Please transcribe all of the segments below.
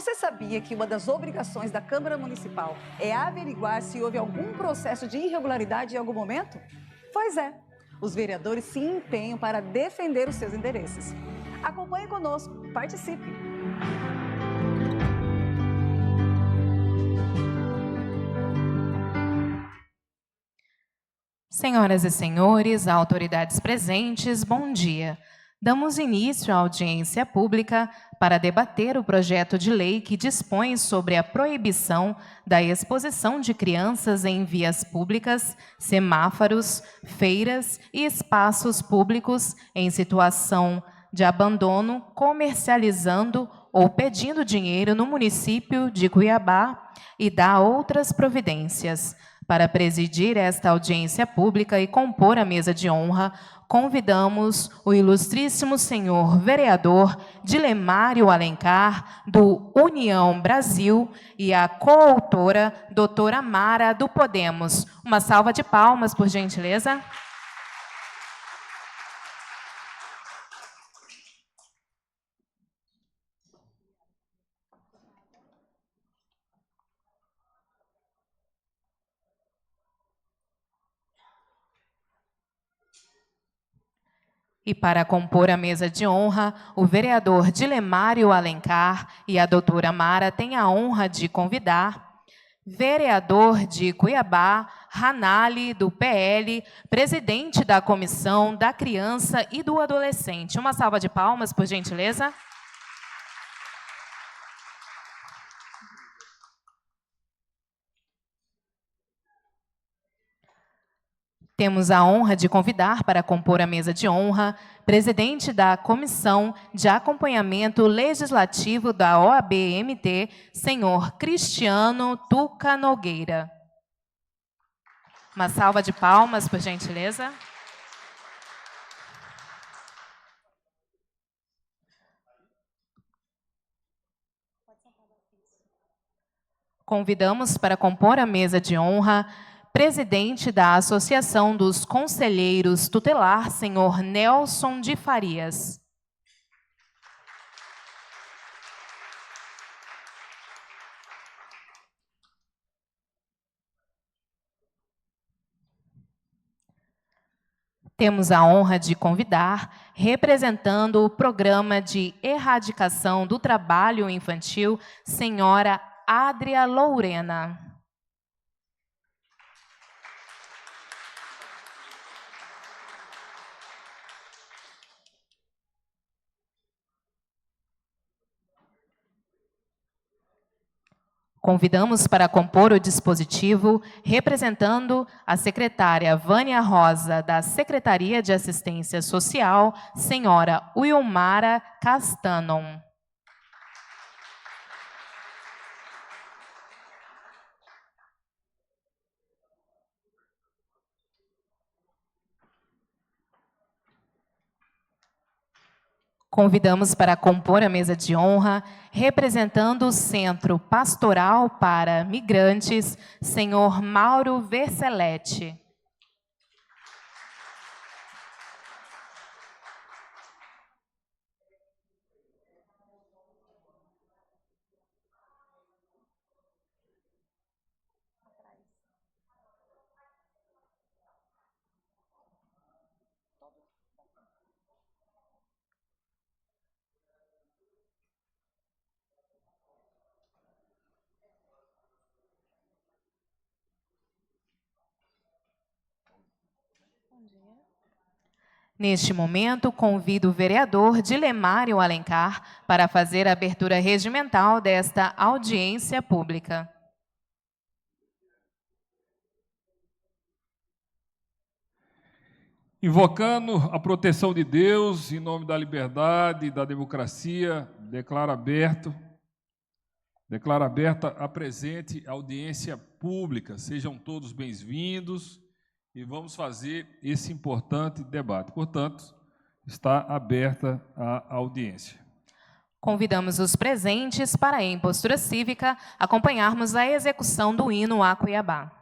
Você sabia que uma das obrigações da Câmara Municipal é averiguar se houve algum processo de irregularidade em algum momento? Pois é, os vereadores se empenham para defender os seus endereços. Acompanhe conosco, participe! Senhoras e senhores, autoridades presentes, bom dia. Damos início à audiência pública para debater o projeto de lei que dispõe sobre a proibição da exposição de crianças em vias públicas, semáforos, feiras e espaços públicos em situação de abandono, comercializando ou pedindo dinheiro no município de Cuiabá e dá outras providências. Para presidir esta audiência pública e compor a mesa de honra, convidamos o ilustríssimo senhor vereador Dilemário Alencar, do União Brasil, e a coautora, doutora Mara, do Podemos. Uma salva de palmas, por gentileza. E para compor a mesa de honra, o vereador Dilemário Alencar e a doutora Mara têm a honra de convidar vereador de Cuiabá, Ranali, do PL, presidente da Comissão da Criança e do Adolescente. Uma salva de palmas, por gentileza. Temos a honra de convidar para compor a mesa de honra presidente da Comissão de Acompanhamento Legislativo da OAB-MT, senhor Cristiano Tuca Nogueira. Uma salva de palmas, por gentileza. Convidamos para compor a mesa de honra presidente da Associação dos Conselheiros Tutelar, senhor Nelson de Farias. Temos a honra de convidar, representando o Programa de Erradicação do Trabalho Infantil, senhora Adria Lourena. Convidamos para compor o dispositivo, representando a secretária Vânia Rosa, da Secretaria de Assistência Social, senhora Wilmara Castanon. Convidamos para compor a mesa de honra, representando o Centro Pastoral para Migrantes, senhor Mauro Vercelletti. Neste momento, convido o vereador Dilemário Alencar para fazer a abertura regimental desta audiência pública. Invocando a proteção de Deus, em nome da liberdade e da democracia, declaro aberta a presente audiência pública. Sejam todos bem-vindos e vamos fazer esse importante debate. Portanto, está aberta a audiência. Convidamos os presentes para, em postura cívica, acompanharmos a execução do hino a Cuiabá.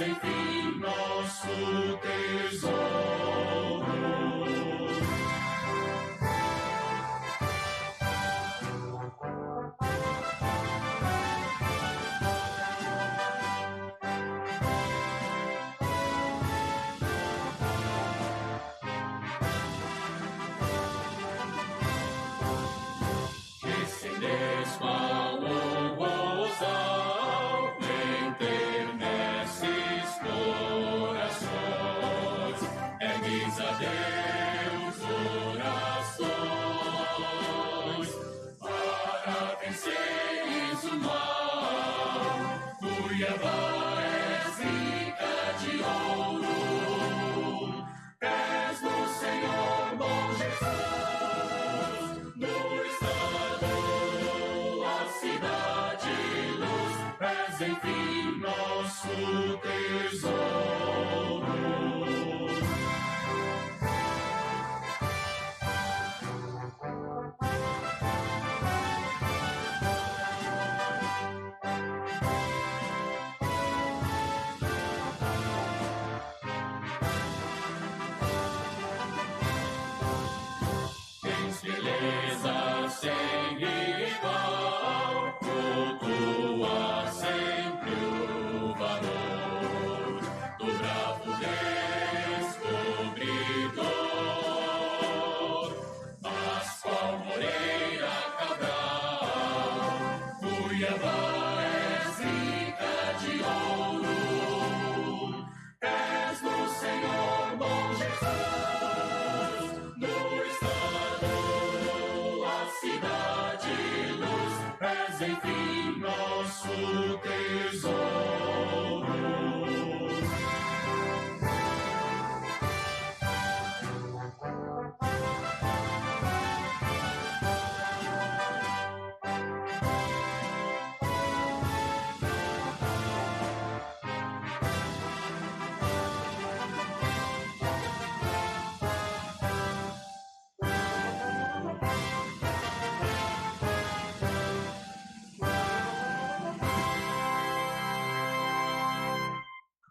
és enfim nosso tesouro. Descendes qual o gozal, enterneces corações, ergues a Deus orações, para venceres o mal. Cuiabá és rica de ouro, és do Senhor bom Jesus, no estado, a cidade luz, és enfim nosso tesouro. Tens beleza sem igual, cultua sempre o valor do bravo descobridor. Mas qual Moreira Cabral, Cuiabá és rica de ouro, és do Senhor bom Jesus, no estado, a cidade luz, és enfim nosso tesouro.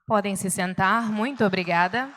Podem se sentar, muito obrigada.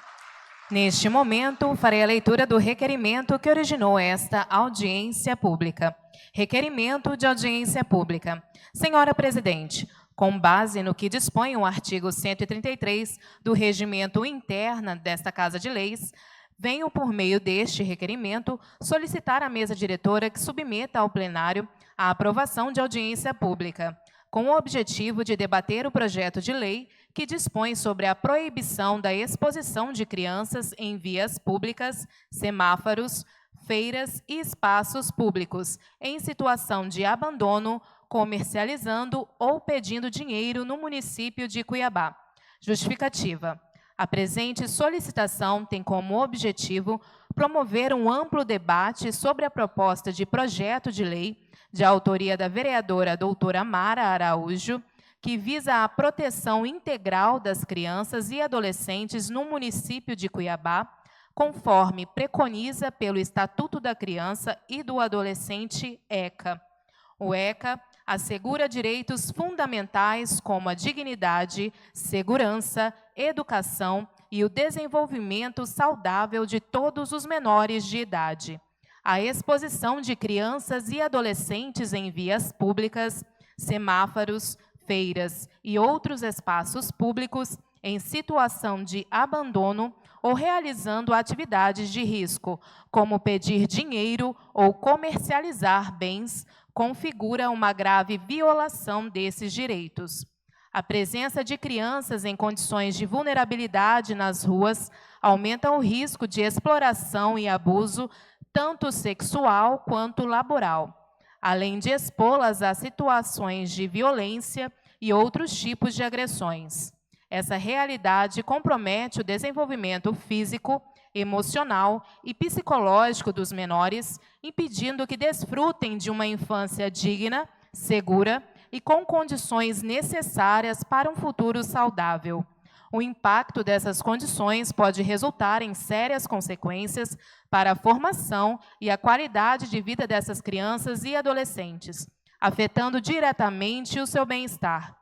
Neste momento, farei a leitura do requerimento que originou esta audiência pública. Requerimento de audiência pública. Senhora Presidente, com base no que dispõe o artigo 133 do Regimento Interno desta Casa de Leis, venho, por meio deste requerimento, solicitar à mesa diretora que submeta ao plenário a aprovação de audiência pública, com o objetivo de debater o projeto de lei que dispõe sobre a proibição da exposição de crianças em vias públicas, semáforos, feiras e espaços públicos em situação de abandono, comercializando ou pedindo dinheiro no município de Cuiabá. Justificativa. A presente solicitação tem como objetivo promover um amplo debate sobre a proposta de projeto de lei de autoria da vereadora doutora Mara Araújo, que visa a proteção integral das crianças e adolescentes no município de Cuiabá, conforme preconiza pelo Estatuto da Criança e do Adolescente ECA. O ECA assegura direitos fundamentais como a dignidade, segurança, educação e o desenvolvimento saudável de todos os menores de idade. A exposição de crianças e adolescentes em vias públicas, semáforos, feiras e outros espaços públicos em situação de abandono ou realizando atividades de risco, como pedir dinheiro ou comercializar bens, configura uma grave violação desses direitos. A presença de crianças em condições de vulnerabilidade nas ruas aumenta o risco de exploração e abuso, tanto sexual quanto laboral, além de expô-las a situações de violência e outros tipos de agressões. Essa realidade compromete o desenvolvimento físico, emocional e psicológico dos menores, impedindo que desfrutem de uma infância digna, segura e com condições necessárias para um futuro saudável. O impacto dessas condições pode resultar em sérias consequências para a formação e a qualidade de vida dessas crianças e adolescentes, afetando diretamente o seu bem-estar.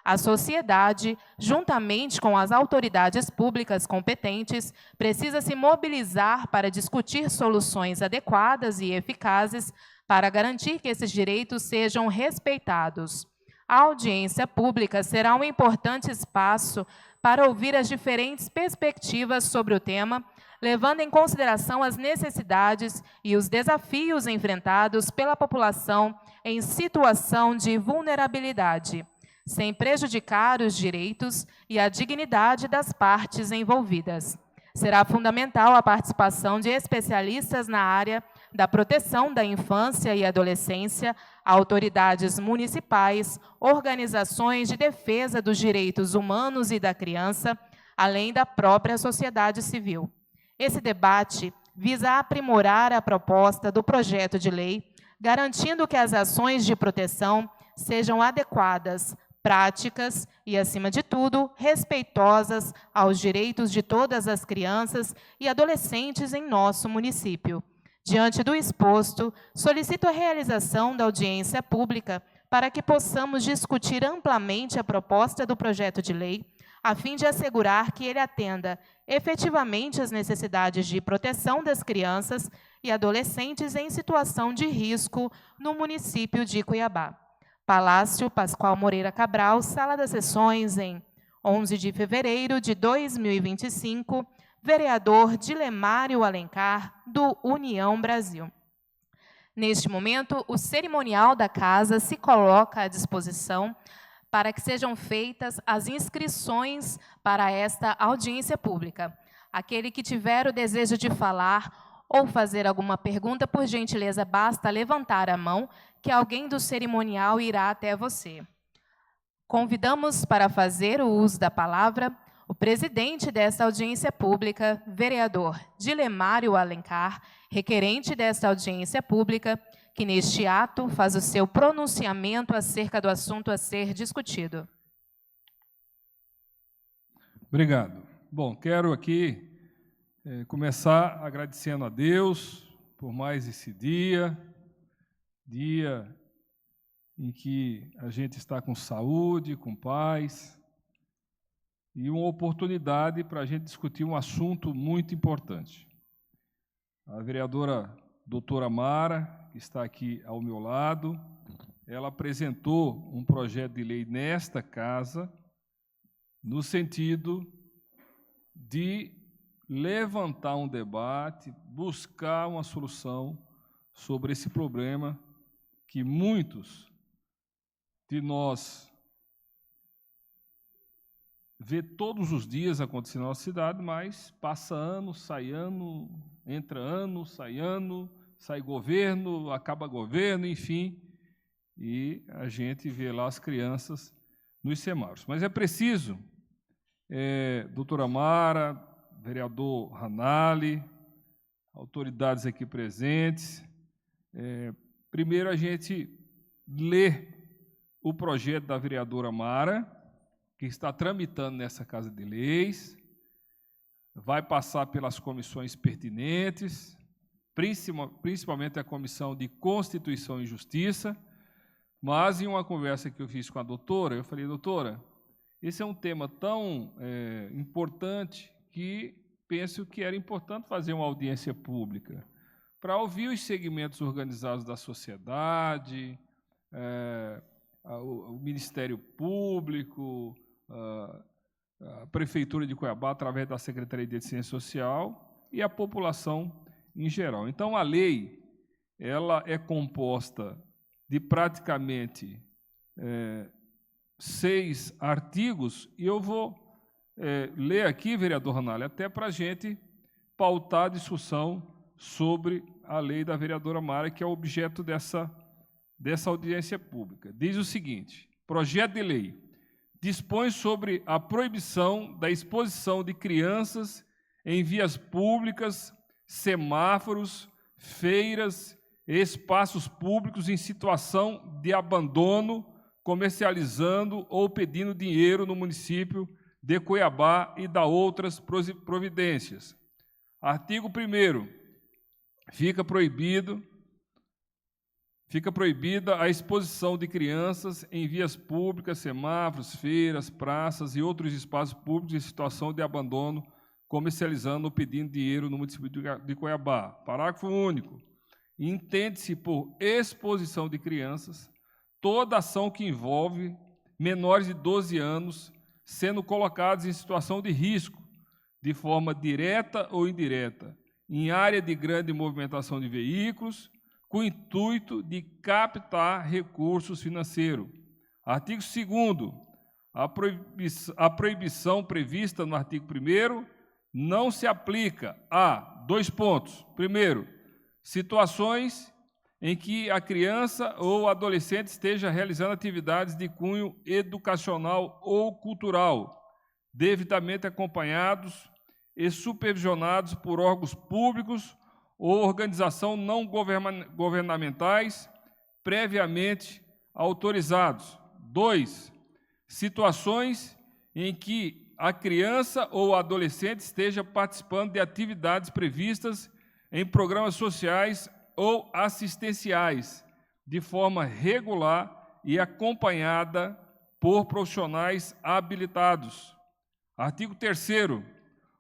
A sociedade, juntamente com as autoridades públicas competentes, precisa se mobilizar para discutir soluções adequadas e eficazes para garantir que esses direitos sejam respeitados. A audiência pública será um importante espaço para ouvir as diferentes perspectivas sobre o tema, levando em consideração as necessidades e os desafios enfrentados pela população em situação de vulnerabilidade, sem prejudicar os direitos e a dignidade das partes envolvidas. Será fundamental a participação de especialistas na área da proteção da infância e adolescência, autoridades municipais, organizações de defesa dos direitos humanos e da criança, além da própria sociedade civil. Esse debate visa aprimorar a proposta do projeto de lei, garantindo que as ações de proteção sejam adequadas, práticas e, acima de tudo, respeitosas aos direitos de todas as crianças e adolescentes em nosso município. Diante do exposto, solicito a realização da audiência pública para que possamos discutir amplamente a proposta do projeto de lei, a fim de assegurar que ele atenda efetivamente às necessidades de proteção das crianças e adolescentes em situação de risco no município de Cuiabá. Palácio Pascoal Moreira Cabral, Sala das Sessões, em 11 de fevereiro de 2025, vereador Dilemário Alencar, do União Brasil. Neste momento, o cerimonial da Casa se coloca à disposição para que sejam feitas as inscrições para esta audiência pública. Aquele que tiver o desejo de falar ou fazer alguma pergunta, por gentileza, basta levantar a mão, que alguém do cerimonial irá até você. Convidamos para fazer o uso da palavra o presidente desta audiência pública, vereador Dilemário Alencar, requerente desta audiência pública, que neste ato faz o seu pronunciamento acerca do assunto a ser discutido. Obrigado. Bom, quero aqui começar agradecendo a Deus por mais esse dia em que a gente está com saúde, com paz, e uma oportunidade para a gente discutir um assunto muito importante. A vereadora doutora Mara, que está aqui ao meu lado, ela apresentou um projeto de lei nesta casa, no sentido de levantar um debate, buscar uma solução sobre esse problema que muitos de nós vê todos os dias acontecer na nossa cidade, mas passa ano, sai ano, entra ano, sai governo, acaba governo, enfim, e a gente vê lá as crianças nos semáforos. Mas é preciso, doutora Mara, vereador Ranali, autoridades aqui presentes, primeiro a gente lê o projeto da vereadora Mara, que está tramitando nessa Casa de Leis, vai passar pelas comissões pertinentes, principalmente a Comissão de Constituição e Justiça, mas em uma conversa que eu fiz com a doutora, eu falei, doutora, esse é um tema tão importante que penso que era importante fazer uma audiência pública para ouvir os segmentos organizados da sociedade, o Ministério Público, a Prefeitura de Cuiabá, através da Secretaria de Assistência Social, e a população em geral. Então, a lei ela é composta de praticamente 6 artigos, e eu vou ler aqui, vereador Ranali, até para a gente pautar a discussão sobre a lei da vereadora Mara, que é o objeto dessa audiência pública. Diz o seguinte: projeto de lei dispõe sobre a proibição da exposição de crianças em vias públicas, semáforos, feiras, espaços públicos em situação de abandono, comercializando ou pedindo dinheiro no município de Cuiabá e da outras providências. Artigo 1º. Fica proibido Fica proibida a exposição de crianças em vias públicas, semáforos, feiras, praças e outros espaços públicos em situação de abandono, comercializando ou pedindo dinheiro no município de Cuiabá. Parágrafo único. Entende-se por exposição de crianças toda ação que envolve menores de 12 anos sendo colocados em situação de risco, de forma direta ou indireta, em área de grande movimentação de veículos, com o intuito de captar recursos financeiros. Artigo 2º. A proibição prevista no artigo 1º não se aplica a 2 pontos. Primeiro, situações em que a criança ou adolescente esteja realizando atividades de cunho educacional ou cultural, devidamente acompanhados e supervisionados por órgãos públicos ou organização não governamentais previamente autorizados. 2. Situações em que a criança ou adolescente esteja participando de atividades previstas em programas sociais ou assistenciais, de forma regular e acompanhada por profissionais habilitados. Artigo 3º.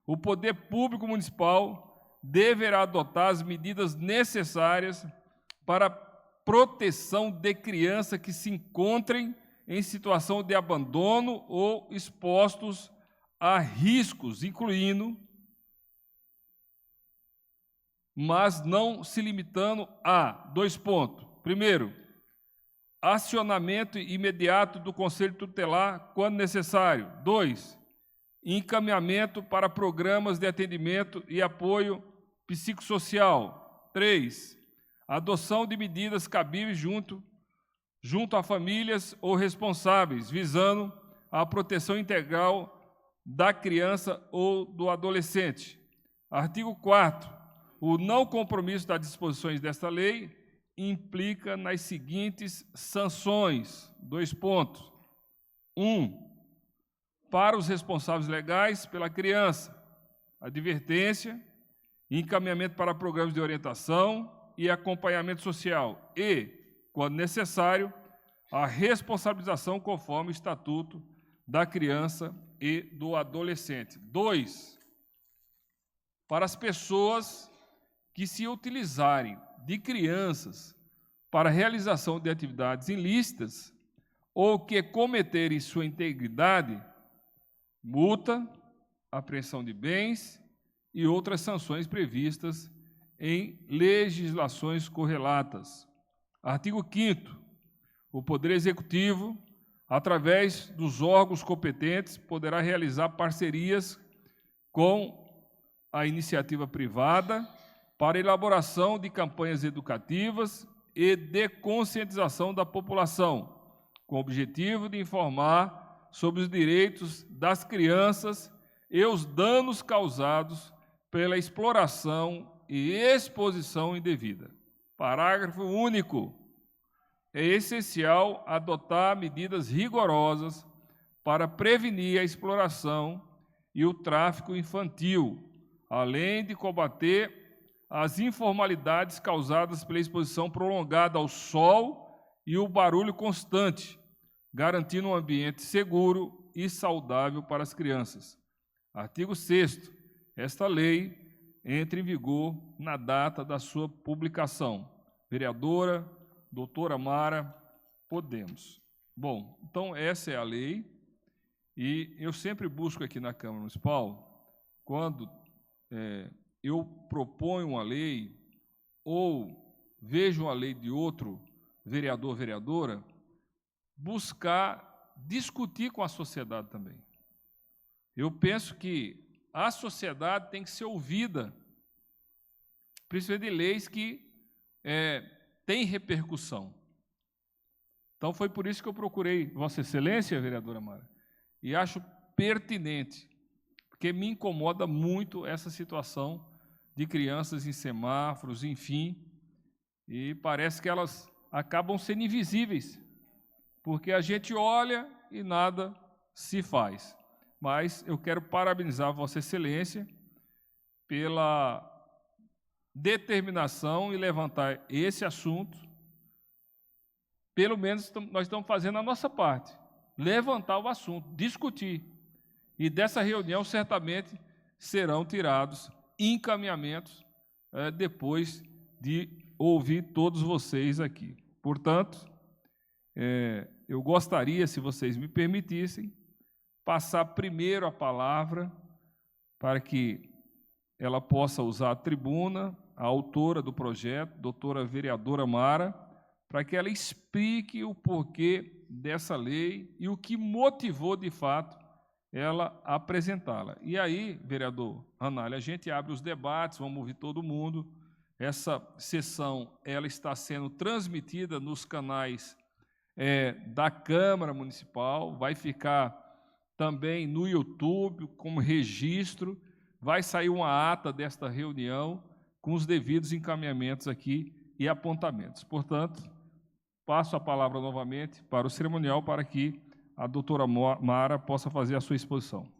O poder público municipal deverá adotar as medidas necessárias para a proteção de crianças que se encontrem em situação de abandono ou expostos a riscos, incluindo, mas não se limitando a 2 pontos. Primeiro, acionamento imediato do Conselho Tutelar quando necessário. 2, encaminhamento para programas de atendimento e apoio psicossocial. 3, adoção de medidas cabíveis junto a famílias ou responsáveis, visando a proteção integral da criança ou do adolescente. Artigo 4º. O não compromisso das disposições desta lei implica nas seguintes sanções. 2 pontos. 1. Para os responsáveis legais pela criança, advertência, encaminhamento para programas de orientação e acompanhamento social e, quando necessário, a responsabilização conforme o Estatuto da Criança e do Adolescente. 2. Para as pessoas que se utilizarem de crianças para a realização de atividades ilícitas ou que cometerem sua integridade, multa, apreensão de bens e outras sanções previstas em legislações correlatas. Artigo 5º. O Poder Executivo, através dos órgãos competentes, poderá realizar parcerias com a iniciativa privada para elaboração de campanhas educativas e de conscientização da população, com o objetivo de informar sobre os direitos das crianças e os danos causados pela exploração e exposição indevida. Parágrafo único. É essencial adotar medidas rigorosas para prevenir a exploração e o tráfico infantil, além de combater as informalidades causadas pela exposição prolongada ao sol e o barulho constante, garantindo um ambiente seguro e saudável para as crianças. Artigo 6º. Esta lei entra em vigor na data da sua publicação. Vereadora, doutora Mara, Podemos. Bom, então essa é a lei, e eu sempre busco aqui na Câmara Municipal, quando eu proponho uma lei ou vejo uma lei de outro vereador, vereadora, buscar discutir com a sociedade também. Eu penso que a sociedade tem que ser ouvida, principalmente de leis que têm repercussão. Então, foi por isso que eu procurei Vossa Excelência, vereadora Mara, e acho pertinente, porque me incomoda muito essa situação de crianças em semáforos, enfim, e parece que elas acabam sendo invisíveis, porque a gente olha e nada se faz. Mas eu quero parabenizar Vossa Excelência pela determinação em levantar esse assunto pelo menos nós estamos fazendo a nossa parte, levantar o assunto, discutir. E dessa reunião, certamente, serão tirados encaminhamentos depois de ouvir todos vocês aqui. Portanto, eu gostaria, se vocês me permitissem, passar primeiro a palavra para que ela possa usar a tribuna, a autora do projeto, doutora vereadora Mara, para que ela explique o porquê dessa lei e o que motivou, de fato, ela apresentá-la. E aí, vereador Ranalho, a gente abre os debates, vamos ouvir todo mundo. Essa sessão ela está sendo transmitida nos canais da Câmara Municipal, vai ficar também no YouTube como registro, vai sair uma ata desta reunião com os devidos encaminhamentos aqui e apontamentos. Portanto, passo a palavra novamente para o cerimonial para que a doutora Mara possa fazer a sua exposição.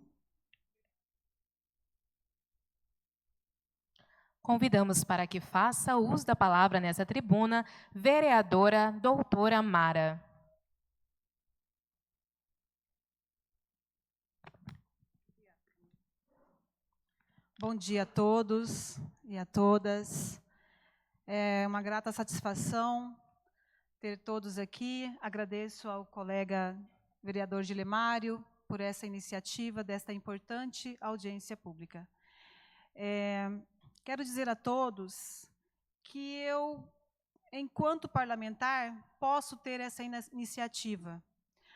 Convidamos para que faça uso da palavra nessa tribuna, vereadora doutora Mara. Bom dia a todos e a todas. É uma grata satisfação ter todos aqui. Agradeço ao colega vereador Gilemário por essa iniciativa desta importante audiência pública. Quero dizer a todos que eu, enquanto parlamentar, posso ter essa iniciativa,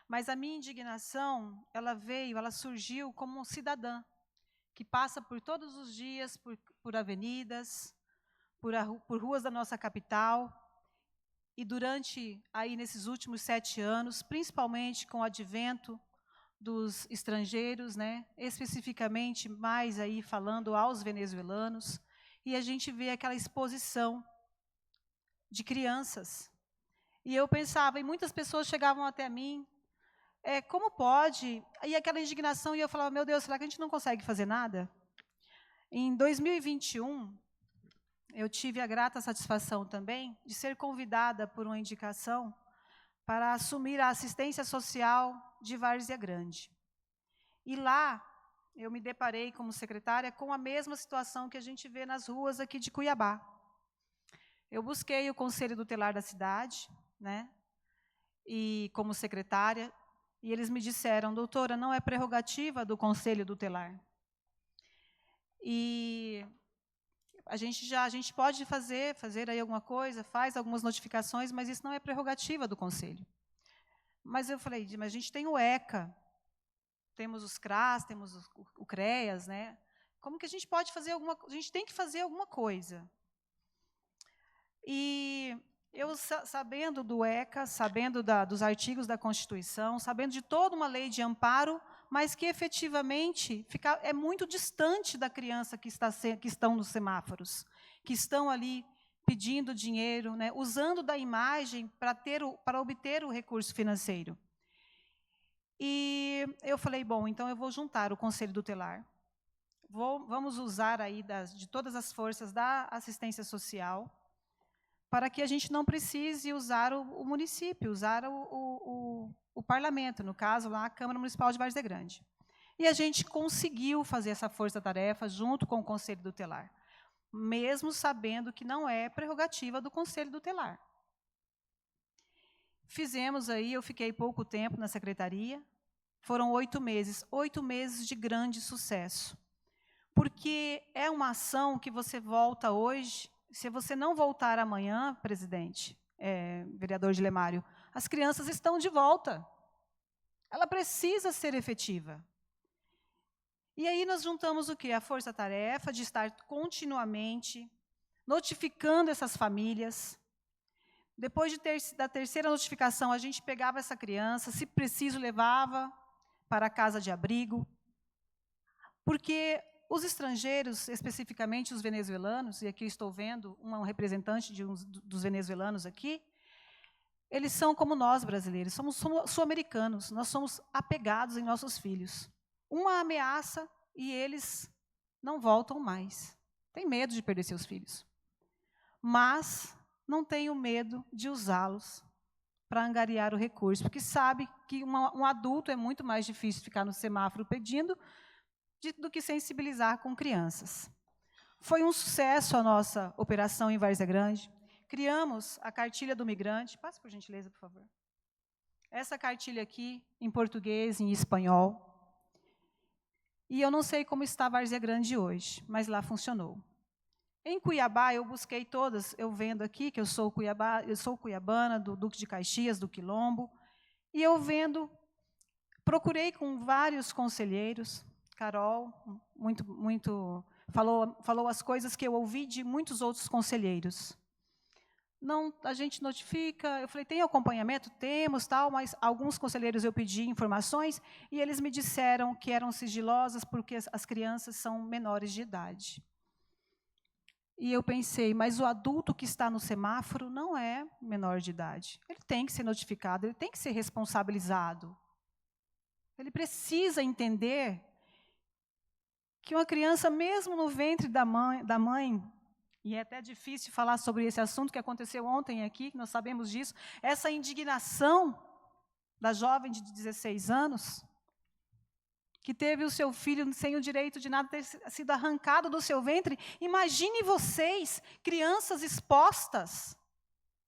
mas a minha indignação, ela surgiu como um cidadã, que passa por todos os dias, por avenidas, por ruas da nossa capital, e durante, aí nesses últimos 7 anos, principalmente com o advento dos estrangeiros, né, especificamente mais aí falando aos venezuelanos, e a gente vê aquela exposição de crianças. E eu pensava, e muitas pessoas chegavam até mim, como pode? E aquela indignação, e eu falava, meu Deus, será que a gente não consegue fazer nada? Em 2021, eu tive a grata satisfação também de ser convidada por uma indicação para assumir a assistência social de Várzea Grande. E lá, eu me deparei como secretária com a mesma situação que a gente vê nas ruas aqui de Cuiabá. Eu busquei o Conselho Tutelar da cidade, né, e como secretária, e eles me disseram, doutora, não é prerrogativa do Conselho Tutelar. E a gente pode fazer aí alguma coisa, faz algumas notificações, mas isso não é prerrogativa do Conselho. Mas eu falei, mas a gente tem o ECA, temos os CRAS, temos o CREAS, né? Como que a gente pode fazer alguma coisa? A gente tem que fazer alguma coisa. E eu, sabendo do ECA, sabendo dos artigos da Constituição, sabendo de toda uma lei de amparo, mas que efetivamente é muito distante da criança que estão nos semáforos, que estão ali pedindo dinheiro, né, usando da imagem para obter o recurso financeiro. E eu falei, bom, então eu vou juntar o Conselho Tutelar. Vamos usar aí de todas as forças da assistência social, para que a gente não precise usar o município, usar o parlamento, no caso, lá, a Câmara Municipal de Várzea Grande. E a gente conseguiu fazer essa força-tarefa junto com o Conselho Tutelar, mesmo sabendo que não é prerrogativa do Conselho Tutelar. Fizemos aí, eu fiquei pouco tempo na secretaria, foram 8 meses de grande sucesso. Porque é uma ação que você volta hoje, se você não voltar amanhã, presidente, vereador Gilemário, as crianças estão de volta. Ela precisa ser efetiva. E aí nós juntamos o quê? A força-tarefa de estar continuamente notificando essas famílias. Depois da terceira notificação, a gente pegava essa criança, se preciso, levava para a casa de abrigo. Porque os estrangeiros, especificamente os venezuelanos, e aqui eu estou vendo um representante dos venezuelanos aqui, eles são como nós, brasileiros, somos sul-americanos, nós somos apegados em nossos filhos. Uma ameaça e eles não voltam mais. Tem medo de perder seus filhos. Mas não tenho medo de usá-los para angariar o recurso, porque sabe que um adulto é muito mais difícil ficar no semáforo pedindo do que sensibilizar com crianças. Foi um sucesso a nossa operação em Várzea Grande. Criamos a cartilha do migrante. Passa, por gentileza, por favor. Essa cartilha aqui, em português, em espanhol. E eu não sei como está Várzea Grande hoje, mas lá funcionou. Em Cuiabá, eu busquei todas, eu vendo aqui, que eu sou cuiabana, do Duque de Caxias, do Quilombo, e eu vendo, procurei com vários conselheiros, Carol, falou as coisas que eu ouvi de muitos outros conselheiros. Não, a gente notifica, eu falei, tem acompanhamento? Temos, tal, mas alguns conselheiros eu pedi informações e eles me disseram que eram sigilosas porque as crianças são menores de idade. E eu pensei, mas o adulto que está no semáforo não é menor de idade. Ele tem que ser notificado, ele tem que ser responsabilizado. Ele precisa entender que uma criança, mesmo no ventre da mãe, e é até difícil falar sobre esse assunto que aconteceu ontem aqui, que nós sabemos disso, essa indignação da jovem de 16 anos, que teve o seu filho sem o direito de nada ter sido arrancado do seu ventre. Imagine vocês, crianças expostas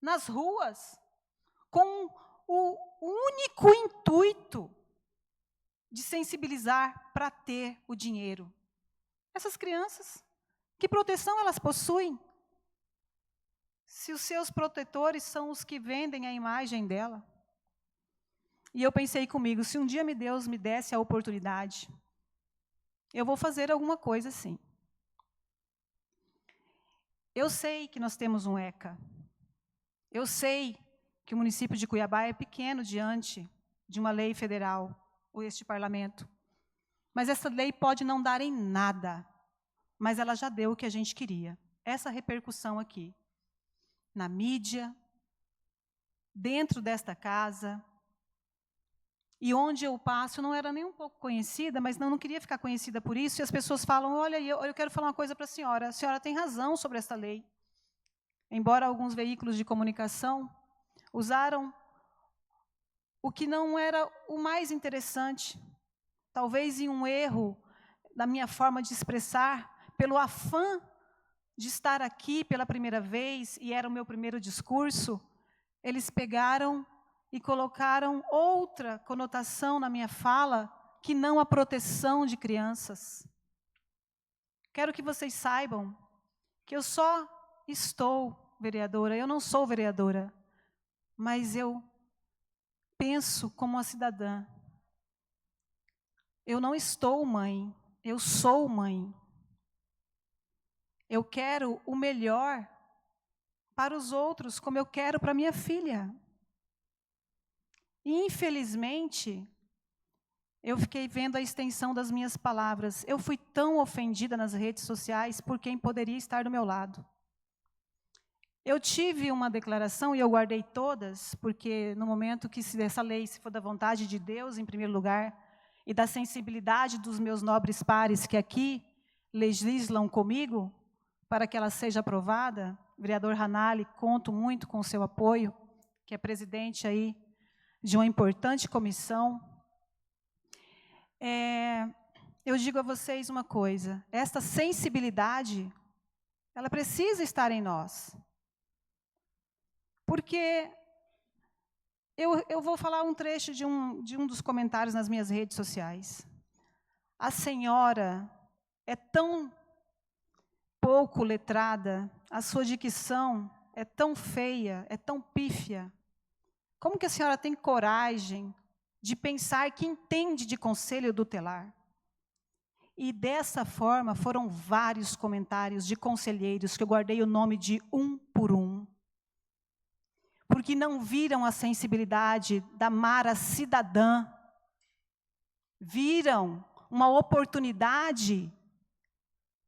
nas ruas, com o único intuito de sensibilizar para ter o dinheiro. Essas crianças, que proteção elas possuem? Se os seus protetores são os que vendem a imagem dela. E eu pensei comigo, se um dia Deus me desse a oportunidade, eu vou fazer alguma coisa assim. Eu sei que nós temos um ECA. Eu sei que o município de Cuiabá é pequeno diante de uma lei federal, ou este parlamento. Mas essa lei pode não dar em nada, mas ela já deu o que a gente queria. Essa repercussão aqui, na mídia, dentro desta casa, e onde eu passo, não era nem um pouco conhecida, mas não queria ficar conhecida por isso, e as pessoas falam, olha, eu quero falar uma coisa para a senhora tem razão sobre esta lei. Embora alguns veículos de comunicação usaram o que não era o mais interessante, talvez em um erro da minha forma de expressar, pelo afã de estar aqui pela primeira vez, e era o meu primeiro discurso, eles pegaram e colocaram outra conotação na minha fala, que não a proteção de crianças. Quero que vocês saibam que eu só estou vereadora, eu não sou vereadora, mas eu penso como uma cidadã. Eu não estou mãe, eu sou mãe. Eu quero o melhor para os outros, como eu quero para minha filha. E, infelizmente, eu fiquei vendo a extensão das minhas palavras. Eu fui tão ofendida nas redes sociais por quem poderia estar do meu lado. Eu tive uma declaração, e eu guardei todas, porque no momento que essa lei, se for da vontade de Deus, em primeiro lugar, e da sensibilidade dos meus nobres pares que aqui legislam comigo, para que ela seja aprovada, vereador Ranalli, conto muito com o seu apoio, que é presidente aí de uma importante comissão. Eu digo a vocês uma coisa, esta sensibilidade, ela precisa estar em nós. Porque eu vou falar um trecho de um dos comentários nas minhas redes sociais. A senhora é tão pouco letrada, a sua dicção é tão feia, é tão pífia. Como que a senhora tem coragem de pensar que entende de conselho tutelar? E dessa forma foram vários comentários de conselheiros que eu guardei o nome de um por um. Porque não viram a sensibilidade da Mara cidadã. Viram uma oportunidade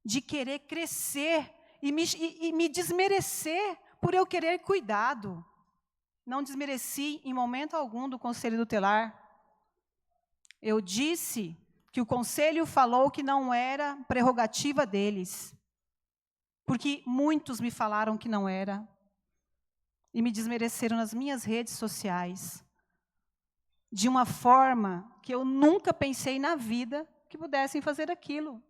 de querer crescer e me desmerecer por eu querer cuidado. Não desmereci em momento algum do Conselho Tutelar. Eu disse que o Conselho falou que não era prerrogativa deles. Porque muitos me falaram que não era. e me desmereceram nas minhas redes sociais, de uma forma que eu nunca pensei na vida que pudessem fazer aquilo.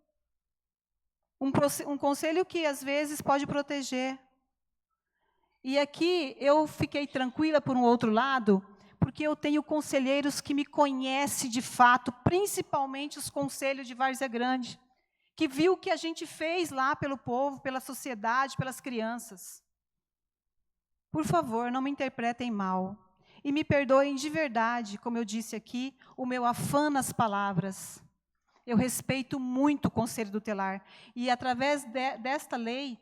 Um conselho que, às vezes, pode proteger. E aqui eu fiquei tranquila, por um outro lado, porque eu tenho conselheiros que me conhecem de fato, principalmente os conselhos de Várzea Grande, que viu o que a gente fez lá pelo povo, pela sociedade, pelas crianças. Por favor, não me interpretem mal. E me perdoem de verdade, como eu disse aqui, o meu afã nas palavras. Eu respeito muito o Conselho Tutelar. E, através desta lei,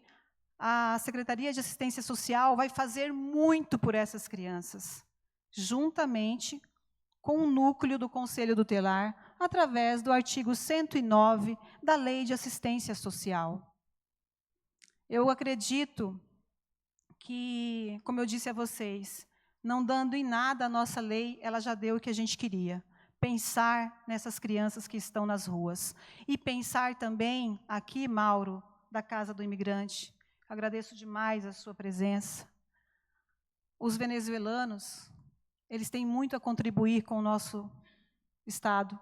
a Secretaria de Assistência Social vai fazer muito por essas crianças, juntamente com o núcleo do Conselho Tutelar, através do artigo 109 da Lei de Assistência Social. Eu acredito que, como eu disse a vocês, não dando em nada a nossa lei, ela já deu o que a gente queria. Pensar nessas crianças que estão nas ruas. E pensar também, aqui, Mauro, da Casa do Imigrante, agradeço demais a sua presença. Os venezuelanos, eles têm muito a contribuir com o nosso Estado,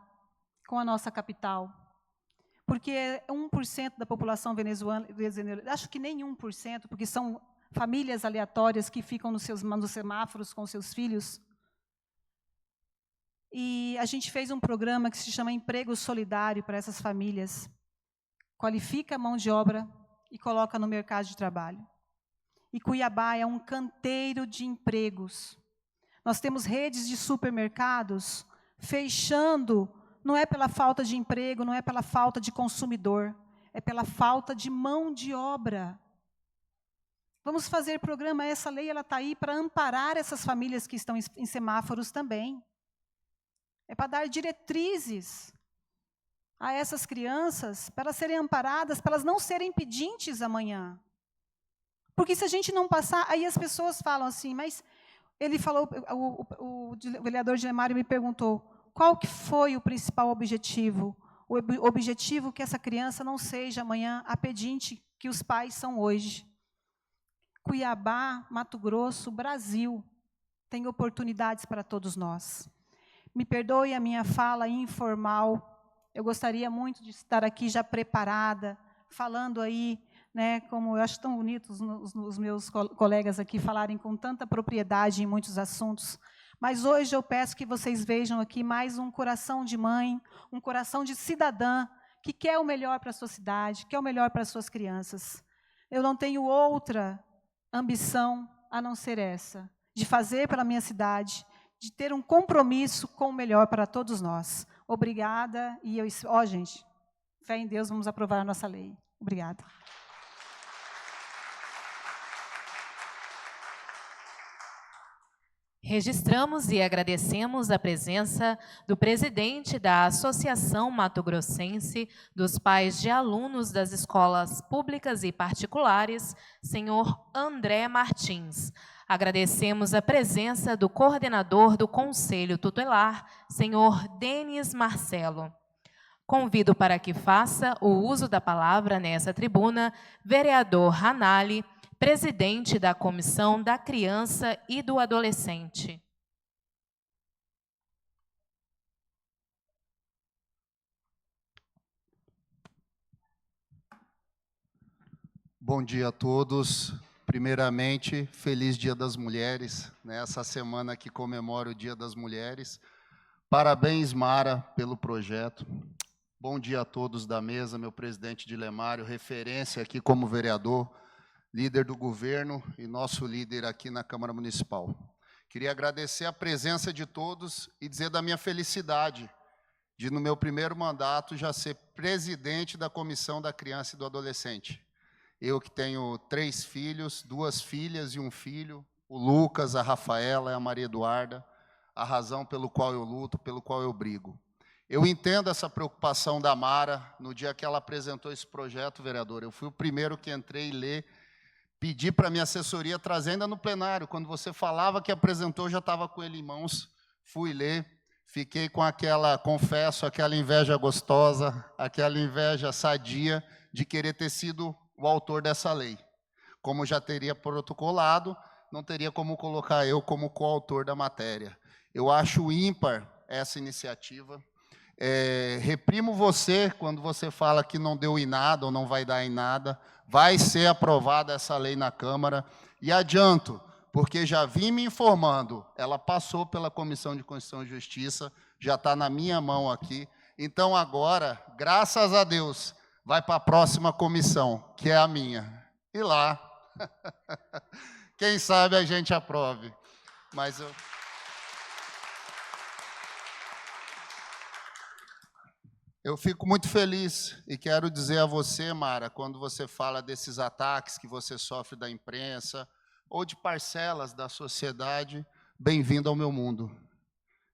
com a nossa capital. Porque 1% da população venezuelana, acho que nem 1%, porque são famílias aleatórias que ficam nos semáforos com seus filhos. E a gente fez um programa que se chama Emprego Solidário para essas famílias. Qualifica a mão de obra e coloca no mercado de trabalho. E Cuiabá é um canteiro de empregos. Nós temos redes de supermercados fechando, não é pela falta de emprego, não é pela falta de consumidor, é pela falta de mão de obra. Vamos fazer programa, essa lei está aí para amparar essas famílias que estão em semáforos também. É para dar diretrizes a essas crianças, para elas serem amparadas, para elas não serem pedintes amanhã. Porque se a gente não passar, aí as pessoas falam assim, mas ele falou, o vereador Dilemário me perguntou, qual que foi o principal objetivo? O objetivo que essa criança não seja amanhã a pedinte que os pais são hoje. Cuiabá, Mato Grosso, Brasil, tem oportunidades para todos nós. Me perdoe a minha fala informal, eu gostaria muito de estar aqui já preparada, falando aí, né, como eu acho tão bonito os meus colegas aqui falarem com tanta propriedade em muitos assuntos, mas hoje eu peço que vocês vejam aqui mais um coração de mãe, um coração de cidadã, que quer o melhor para a sua cidade, quer o melhor para as suas crianças. Eu não tenho outra ambição a não ser essa, de fazer pela minha cidade, de ter um compromisso com o melhor para todos nós. Obrigada. E gente, fé em Deus, vamos aprovar a nossa lei. Obrigada. Registramos e agradecemos a presença do presidente da Associação Mato Grossense dos Pais de Alunos das Escolas Públicas e Particulares, senhor André Martins. Agradecemos a presença do coordenador do Conselho Tutelar, senhor Denis Marcelo. Convido para que faça o uso da palavra nessa tribuna, vereador Ranali, presidente da Comissão da Criança e do Adolescente. Bom dia a todos. Primeiramente, feliz Dia das Mulheres, nessa semana que comemora o Dia das Mulheres. Parabéns, Mara, pelo projeto. Bom dia a todos da mesa, meu presidente Dilemário, referência aqui como vereador, líder do governo e nosso líder aqui na Câmara Municipal. Queria agradecer a presença de todos e dizer da minha felicidade de, no meu primeiro mandato, já ser presidente da Comissão da Criança e do Adolescente. Eu que tenho 3 filhos, 2 filhas e um filho, o Lucas, a Rafaela e a Maria Eduarda, a razão pelo qual eu luto, pelo qual eu brigo. Eu entendo essa preocupação da Mara, no dia que ela apresentou esse projeto, vereador, eu fui o primeiro que entrei e ler, pedi para a minha assessoria trazer ainda no plenário, quando você falava que apresentou, eu já estava com ele em mãos, fui ler, fiquei com confesso, aquela inveja gostosa, aquela inveja sadia de querer ter sido o autor dessa lei. Como já teria protocolado, não teria como colocar eu como coautor da matéria. Eu acho ímpar essa iniciativa. Reprimo você quando você fala que não deu em nada ou não vai dar em nada. Vai ser aprovada essa lei na Câmara. E adianto, porque já vim me informando, ela passou pela Comissão de Constituição e Justiça, já está na minha mão aqui. Então, agora, graças a Deus, vai para a próxima comissão, que é a minha. E lá, quem sabe a gente aprove. Mas eu fico muito feliz e quero dizer a você, Mara, quando você fala desses ataques que você sofre da imprensa ou de parcelas da sociedade, bem-vindo ao meu mundo.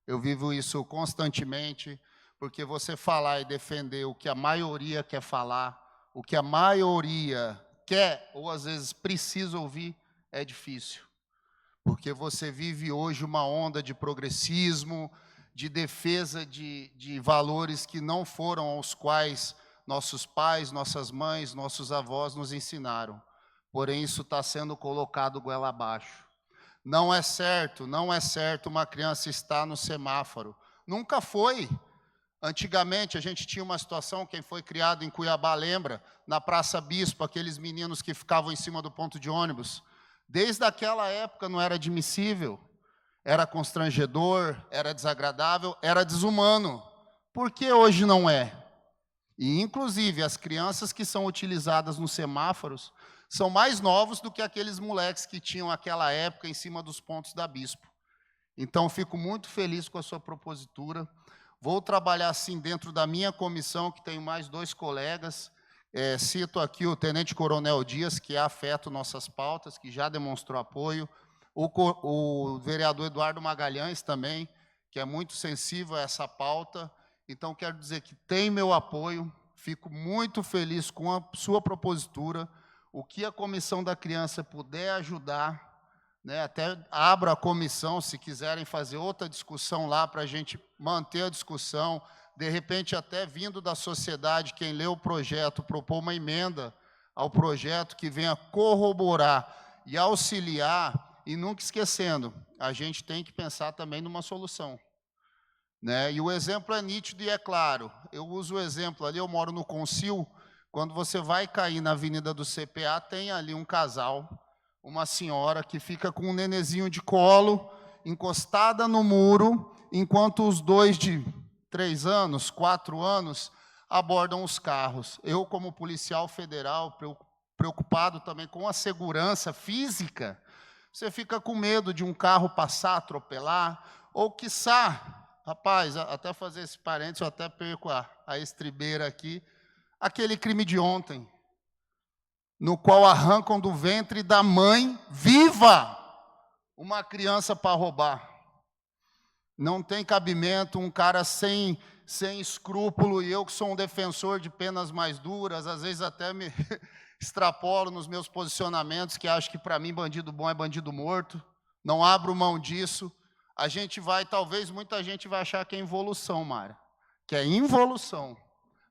Eu vivo isso constantemente, porque você falar e defender o que a maioria quer falar, o que a maioria quer ou às vezes precisa ouvir, é difícil. Porque você vive hoje uma onda de progressismo, de defesa de valores que não foram aos quais nossos pais, nossas mães, nossos avós nos ensinaram. Porém, isso está sendo colocado goela abaixo. Não é certo uma criança estar no semáforo. Nunca foi. Antigamente, a gente tinha uma situação, quem foi criado em Cuiabá lembra, na Praça Bispo, aqueles meninos que ficavam em cima do ponto de ônibus. Desde aquela época não era admissível, era constrangedor, era desagradável, era desumano. Por que hoje não é? E, inclusive, as crianças que são utilizadas nos semáforos são mais novos do que aqueles moleques que tinham aquela época em cima dos pontos da Bispo. Então, fico muito feliz com a sua propositura. Vou trabalhar assim dentro da minha comissão, que tenho mais 2 colegas. Cito aqui o Tenente Coronel Dias, que afeta nossas pautas, que já demonstrou apoio. O vereador Eduardo Magalhães também, que é muito sensível a essa pauta. Então, quero dizer que tem meu apoio. Fico muito feliz com a sua propositura. O que a Comissão da Criança puder ajudar, né, até abro a comissão, se quiserem fazer outra discussão lá, para a gente manter a discussão, de repente até vindo da sociedade, quem lê o projeto, propor uma emenda ao projeto que venha corroborar e auxiliar, e nunca esquecendo, a gente tem que pensar também numa solução. Né? E o exemplo é nítido e é claro. Eu uso o exemplo ali, eu moro no Concil, quando você vai cair na Avenida do CPA, tem ali um casal, uma senhora que fica com um nenezinho de colo, encostada no muro, enquanto os 2 de 3 anos, 4 anos, abordam os carros. Eu, como policial federal, preocupado também com a segurança física, você fica com medo de um carro passar, atropelar, ou quiçá, rapaz, até fazer esse parênteses, eu até perco a estribeira aqui, aquele crime de ontem, no qual arrancam do ventre da mãe viva uma criança para roubar. Não tem cabimento um cara sem escrúpulo, e eu que sou um defensor de penas mais duras, às vezes até me extrapolo nos meus posicionamentos, que acho que para mim bandido bom é bandido morto, não abro mão disso. A gente vai, talvez muita gente vai achar que é involução, Mara, que é involução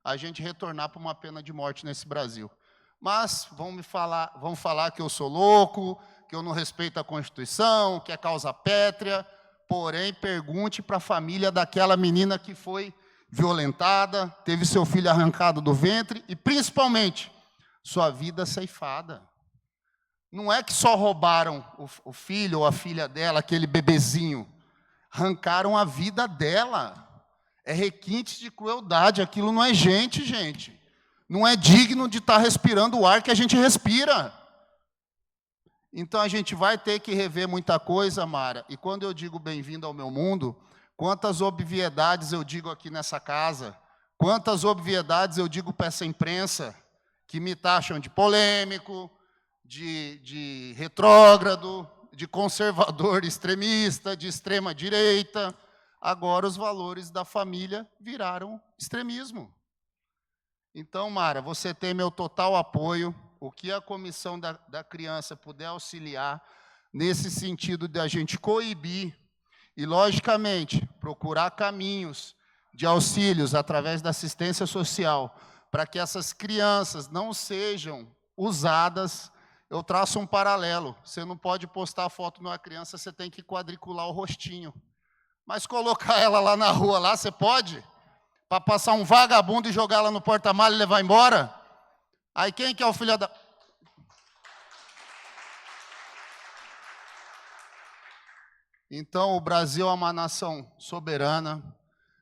a gente retornar para uma pena de morte nesse Brasil. Mas vão falar que eu sou louco, que eu não respeito a Constituição, que é causa pétrea. Porém, pergunte para a família daquela menina que foi violentada, teve seu filho arrancado do ventre e, principalmente, sua vida ceifada. Não é que só roubaram o filho ou a filha dela, aquele bebezinho. Arrancaram a vida dela. É requinte de crueldade, aquilo não é gente, gente. Não é digno de estar respirando o ar que a gente respira. Então, a gente vai ter que rever muita coisa, Mara. E quando eu digo bem-vindo ao meu mundo, quantas obviedades eu digo aqui nessa casa, quantas obviedades eu digo para essa imprensa, que me taxam de polêmico, de retrógrado, de conservador extremista, de extrema-direita. Agora os valores da família viraram extremismo. Então, Mara, você tem meu total apoio. O que a Comissão da Criança puder auxiliar, nesse sentido de a gente coibir e, logicamente, procurar caminhos de auxílios através da assistência social, para que essas crianças não sejam usadas. eu traço um paralelo. Você não pode postar foto de uma criança, você tem que quadricular o rostinho. Mas colocar ela lá na rua, lá, você pode? Para passar um vagabundo e jogar ela no porta-malas e levar embora? Aí quem que é o filho da... Então, o Brasil é uma nação soberana.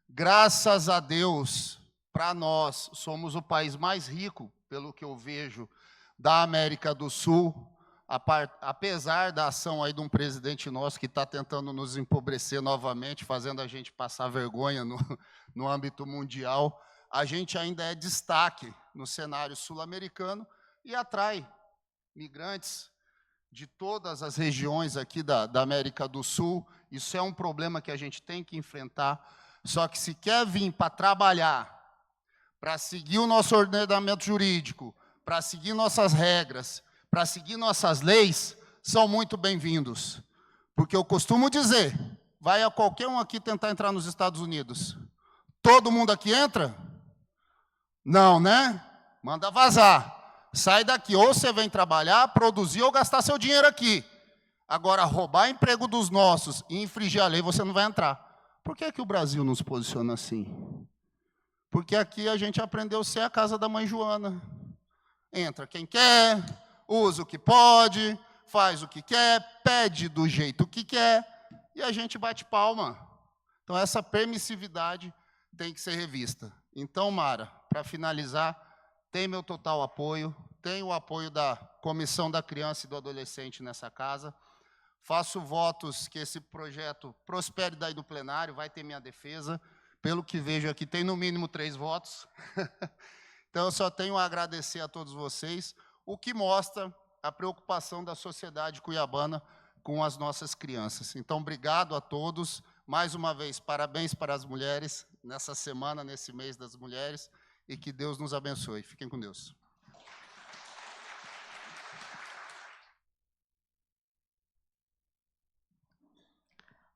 Graças a Deus, para nós, somos o país mais rico, pelo que eu vejo, da América do Sul, apesar da ação aí de um presidente nosso que está tentando nos empobrecer novamente, fazendo a gente passar vergonha no âmbito mundial, a gente ainda é destaque no cenário sul-americano e atrai migrantes de todas as regiões aqui da América do Sul. Isso é um problema que a gente tem que enfrentar. Só que se quer vir para trabalhar, para seguir o nosso ordenamento jurídico, para seguir nossas regras, para seguir nossas leis, são muito bem-vindos. Porque eu costumo dizer, vai a qualquer um aqui tentar entrar nos Estados Unidos. Todo mundo aqui entra? Não, né? Manda vazar. Sai daqui, ou você vem trabalhar, produzir ou gastar seu dinheiro aqui. Agora, roubar emprego dos nossos e infringir a lei, você não vai entrar. Por que que o Brasil nos posiciona assim? Porque aqui a gente aprendeu a ser a casa da mãe Joana. Entra quem quer, usa o que pode, faz o que quer, pede do jeito que quer, e a gente bate palma. Então, essa permissividade tem que ser revista. Então, Mara, para finalizar, tem meu total apoio, tem o apoio da Comissão da Criança e do Adolescente nessa casa. Faço votos que esse projeto prospere daí do plenário, vai ter minha defesa. Pelo que vejo aqui, tem no mínimo 3 votos. Então, eu só tenho a agradecer a todos vocês, o que mostra a preocupação da sociedade cuiabana com as nossas crianças. Então, obrigado a todos. Mais uma vez, parabéns para as mulheres, nessa semana, nesse mês das mulheres, e que Deus nos abençoe. Fiquem com Deus.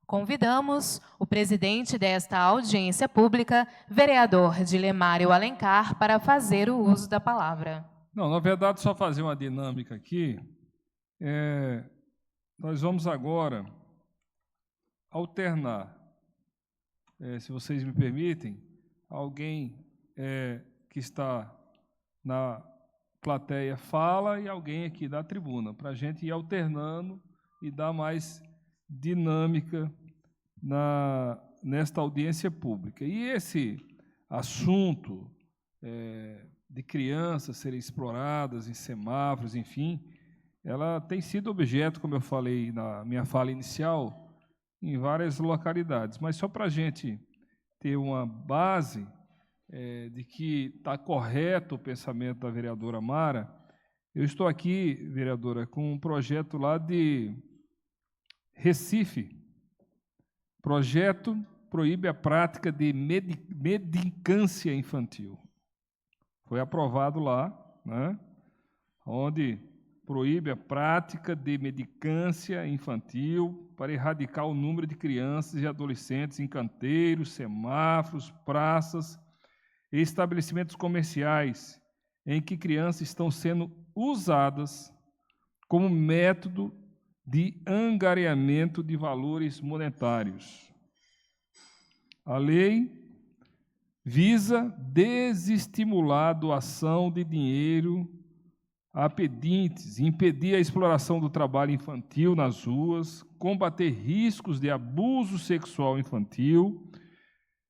Convidamos o presidente desta audiência pública, vereador Dilemário Alencar, para fazer o uso da palavra. Não, na verdade, só fazer uma dinâmica aqui. Nós vamos agora alternar. Se vocês me permitem, alguém que está na plateia fala e alguém aqui da tribuna, para a gente ir alternando e dar mais dinâmica nesta audiência pública. E esse assunto de crianças serem exploradas em semáforos, enfim, ela tem sido objeto, como eu falei na minha fala inicial, em várias localidades. Mas só para a gente ter uma base de que está correto o pensamento da vereadora Mara, eu estou aqui, vereadora, com um projeto lá de Recife. Projeto proíbe a prática de mendicância infantil. Foi aprovado lá, né, onde proíbe a prática de mendicância infantil para erradicar o número de crianças e adolescentes em canteiros, semáforos, praças e estabelecimentos comerciais em que crianças estão sendo usadas como método de angariamento de valores monetários. A lei visa desestimular a doação de dinheiro a pedintes, impedir a exploração do trabalho infantil nas ruas, combater riscos de abuso sexual infantil,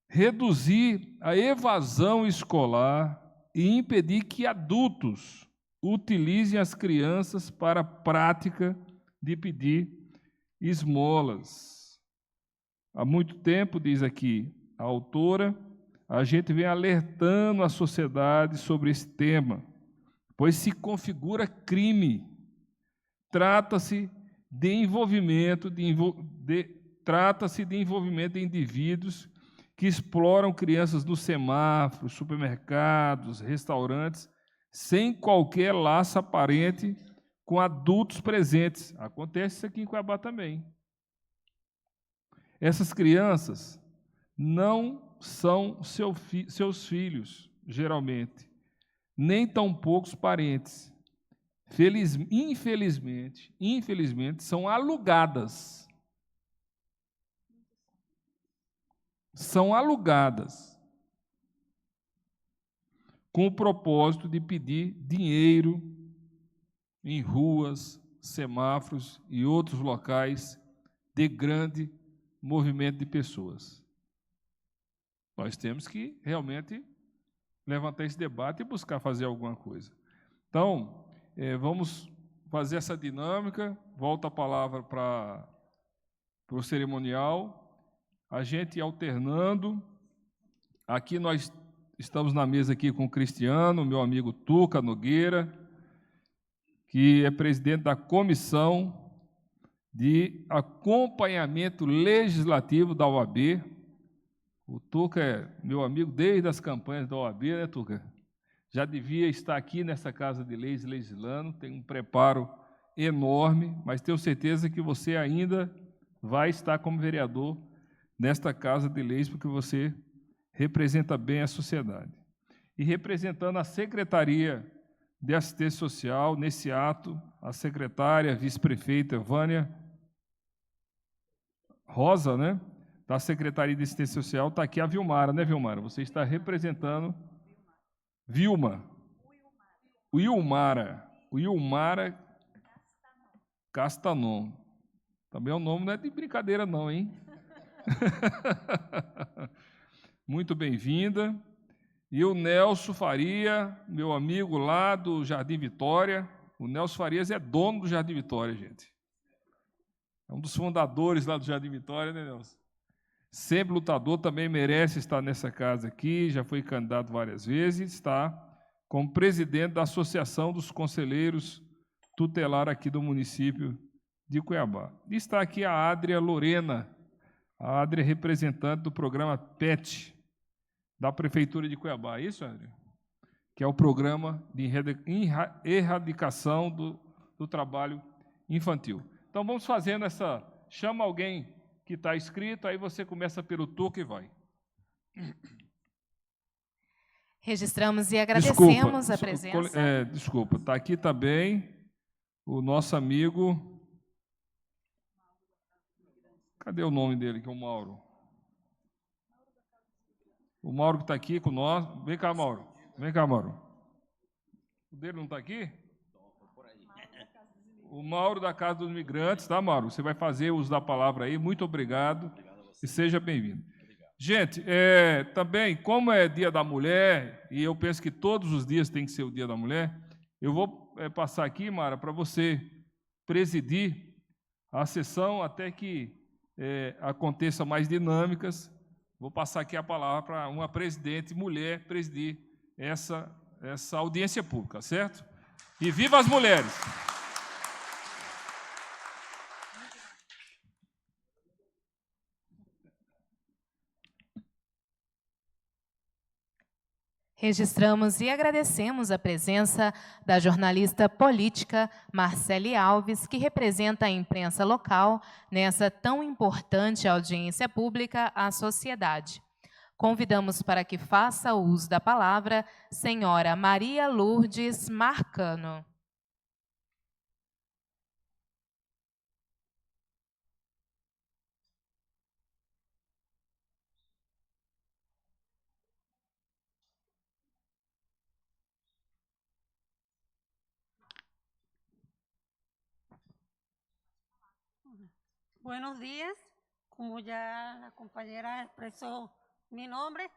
reduzir a evasão escolar e impedir que adultos utilizem as crianças para a prática de pedir esmolas. Há muito tempo, diz aqui a autora, a gente vem alertando a sociedade sobre esse tema, pois se configura crime. Trata-se de envolvimento de indivíduos que exploram crianças nos semáforos, supermercados, restaurantes, sem qualquer laço aparente com adultos presentes. Acontece isso aqui em Cuiabá também. Essas crianças não são seus filhos, geralmente, nem tampouco os parentes. infelizmente, são alugadas. São alugadas com o propósito de pedir dinheiro em ruas, semáforos e outros locais de grande movimento de pessoas. Nós temos que realmente levantar esse debate e buscar fazer alguma coisa. Então, vamos fazer essa dinâmica. Volta a palavra para o cerimonial. A gente alternando. Aqui nós estamos na mesa aqui com o Cristiano, meu amigo Tuca Nogueira, que é presidente da Comissão de Acompanhamento Legislativo da OAB. O Tuca é meu amigo desde as campanhas da OAB, né, Tuca? Já devia estar aqui nessa Casa de Leis legislando, tem um preparo enorme, mas tenho certeza que você ainda vai estar como vereador nesta Casa de Leis, porque você representa bem a sociedade. E representando a Secretaria de Assistência Social, nesse ato, a secretária, a vice-prefeita Vânia Rosa, né, da Secretaria de Assistência Social, está aqui a Vilmara, né, Vilmara? Você está representando o Ilmara Castanon. Também o nome não é de brincadeira não, hein? Muito bem-vinda. E o Nelson Faria, meu amigo lá do Jardim Vitória. O Nelson Farias é dono do Jardim Vitória, gente. É um dos fundadores lá do Jardim Vitória, né, Nelson? Sempre lutador, também merece estar nessa casa aqui, já foi candidato várias vezes, está como presidente da Associação dos Conselheiros Tutelar aqui do município de Cuiabá. E está aqui a Adria Lorena, a Adria é representante do programa PET, da Prefeitura de Cuiabá. É isso, Adria? Que é o programa de erradicação do trabalho infantil. Então, vamos fazendo essa... Chama alguém que está inscrito, aí você começa pelo Tuca e vai. Registramos e agradecemos a presença. Desculpa, está aqui também o nosso amigo... Cadê o nome dele, que é o Mauro? O Mauro que está aqui com nós. Vem cá, Mauro. Vem cá, Mauro. O dele não está aqui? O Mauro da Casa dos Migrantes, tá, Mauro? Você vai fazer uso da palavra aí. Muito obrigado e seja bem-vindo. Gente, também, como é Dia da Mulher, e eu penso que todos os dias tem que ser o Dia da Mulher, eu vou passar aqui, Mara, para você presidir a sessão até que aconteça mais dinâmicas. Vou passar aqui a palavra para uma presidente mulher presidir essa audiência pública, certo? E viva as mulheres! Registramos e agradecemos a presença da jornalista política Marcele Alves, que representa a imprensa local nessa tão importante audiência pública à sociedade. Convidamos para que faça o uso da palavra senhora Maria Lourdes Marcano. Buenos días, como ya la compañera expresó mi nombre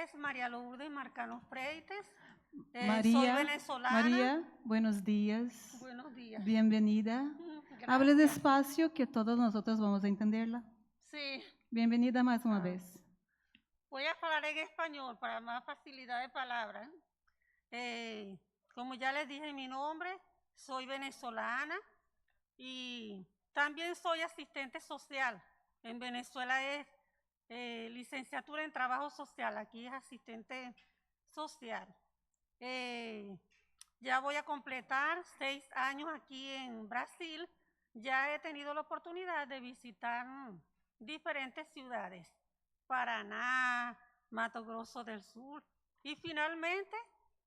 es María Lourdes Marcano Freites, soy venezolana. María, buenos días. Buenos días. Bienvenida. Hable despacio que todos nosotros vamos a entenderla. Sí. Bienvenida más una vez. Voy a hablar en español para más facilidad de palabras. Como ya les dije mi nombre, soy venezolana y también soy asistente social. En Venezuela es licenciatura en trabajo social, aquí es asistente social. Ya voy a completar 6 años aquí en Brasil. Ya he tenido la oportunidad de visitar diferentes ciudades, Paraná, Mato Grosso del Sur, y finalmente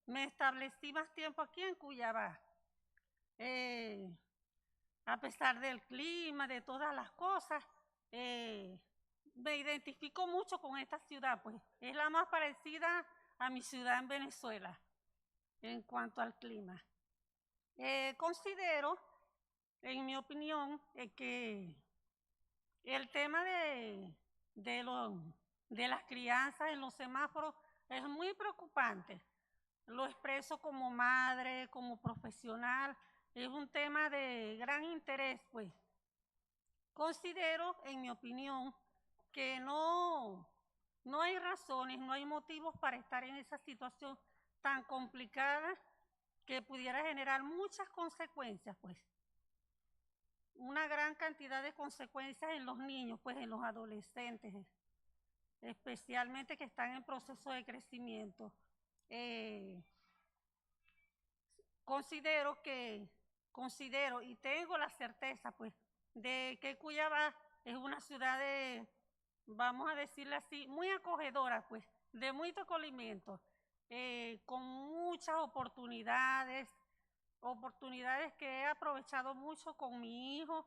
me establecí más tiempo aquí en Cuiabá. a pesar del clima, de todas las cosas, me identifico mucho con esta ciudad, pues es la más parecida a mi ciudad en Venezuela en cuanto al clima. Considero, en mi opinión, que el tema de las crianzas en los semáforos es muy preocupante. Lo expreso como madre, como profesional, es un tema de gran interés, pues. Considero, en mi opinión, que no hay razones, no hay motivos para estar en esa situación tan complicada que pudiera generar muchas consecuencias, pues. Una gran cantidad de consecuencias en los niños, pues en los adolescentes, especialmente que están en proceso de crecimiento. Considero y tengo la certeza, pues, de que Cuyabá es una ciudad vamos a decirle así, muy acogedora, pues, de mucho acogimiento, con muchas oportunidades que he aprovechado mucho con mi hijo,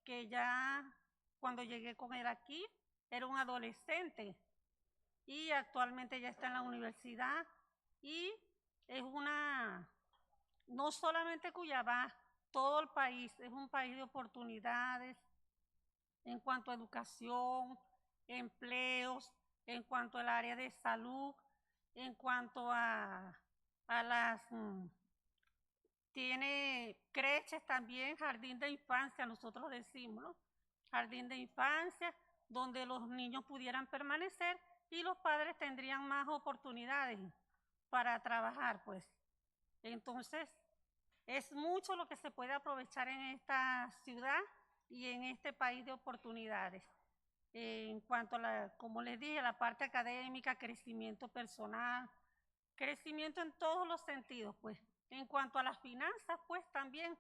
que ya cuando llegué con él aquí era un adolescente y actualmente ya está en la universidad y es no solamente Cuyabá, todo el país es un país de oportunidades en cuanto a educación, empleos, en cuanto al área de salud, en cuanto a tiene creches también, jardín de infancia, nosotros decimos, ¿no? Jardín de infancia, donde los niños pudieran permanecer y los padres tendrían más oportunidades para trabajar, pues. Entonces, es mucho lo que se puede aprovechar en esta ciudad y en este país de oportunidades. En cuanto a como les dije, la parte académica, crecimiento personal, crecimiento en todos los sentidos, pues. En cuanto a las finanzas, pues también,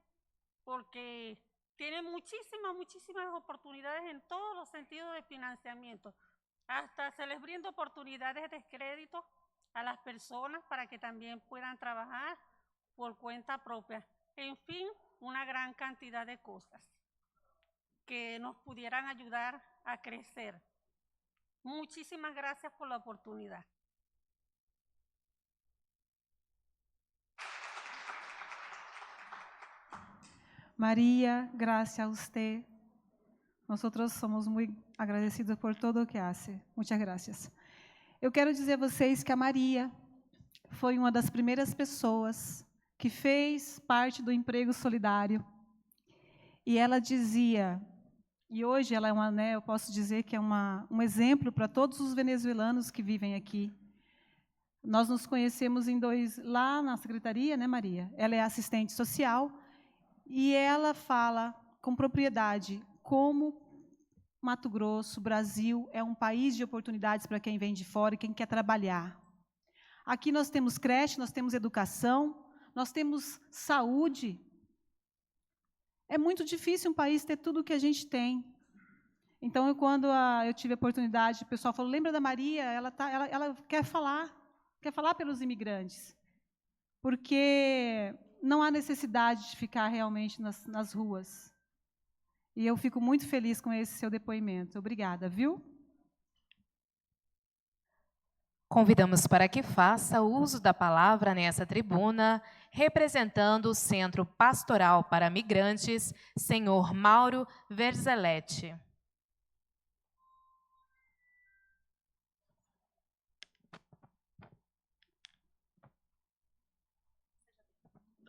porque tiene muchísimas oportunidades en todos los sentidos de financiamiento. Hasta se les brinda oportunidades de crédito a las personas para que también puedan trabajar por cuenta propia. En fin, una gran cantidad de cosas que nos pudieran ayudar a crecer. Muchísimas gracias por la oportunidad. María, gracias a usted. Nosotros somos muy agradecidos por todo o que hace. Muchas gracias. Eu quero dizer a vocês que a Maria foi uma das primeiras pessoas que fez parte do emprego solidário. E ela dizia, e hoje ela é eu posso dizer que é um exemplo para todos os venezuelanos que vivem aqui. Nós nos conhecemos lá na secretaria, né, Maria? Ela é assistente social e ela fala com propriedade como Mato Grosso, Brasil, é um país de oportunidades para quem vem de fora e quem quer trabalhar. Aqui nós temos creche, nós temos educação, nós temos saúde. É muito difícil um país ter tudo o que a gente tem. Então, quando eu tive a oportunidade, o pessoal falou, lembra da Maria? Ela quer falar pelos imigrantes, porque não há necessidade de ficar realmente nas ruas. E eu fico muito feliz com esse seu depoimento. Obrigada, viu? Convidamos para que faça uso da palavra nessa tribuna, representando o Centro Pastoral para Migrantes, senhor Mauro Verzeletti.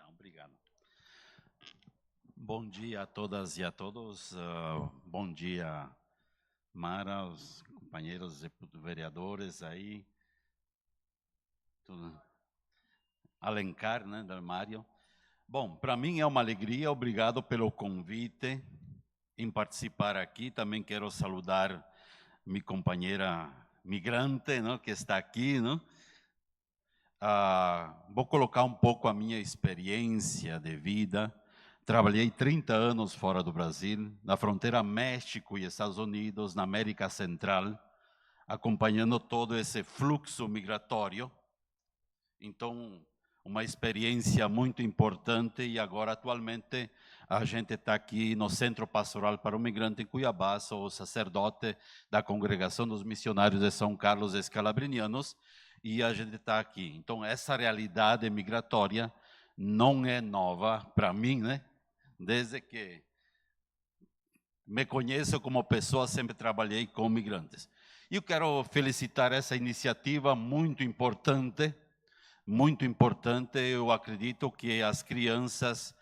Obrigado. Bom dia a todas e a todos. Bom dia, Mara, os companheiros vereadores aí. Alencar, né, do Mário. Bom, para mim é uma alegria, obrigado pelo convite em participar aqui. Também quero saudar minha companheira migrante, né, que está aqui, né? Vou colocar um pouco a minha experiência de vida. Trabalhei 30 anos fora do Brasil, na fronteira México e Estados Unidos, na América Central, acompanhando todo esse fluxo migratório. Então, uma experiência muito importante e agora atualmente a gente está aqui no Centro Pastoral para o Migrante em Cuiabá, sou o sacerdote da Congregação dos Missionários de São Carlos Escalabrinianos e a gente está aqui. Então essa realidade migratória não é nova para mim, né? Desde que me conheço como pessoa, sempre trabalhei com migrantes. E eu quero felicitar essa iniciativa muito importante, muito importante. Eu acredito que as crianças,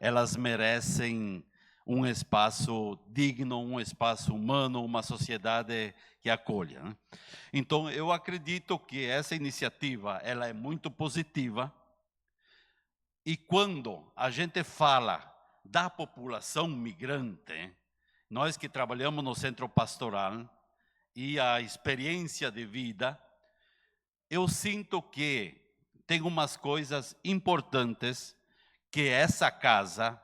elas merecem um espaço digno, um espaço humano, uma sociedade que acolha, né? Então, eu acredito que essa iniciativa, ela é muito positiva. E quando a gente fala da população migrante, nós que trabalhamos no centro pastoral e a experiência de vida, eu sinto que tem umas coisas importantes que essa casa,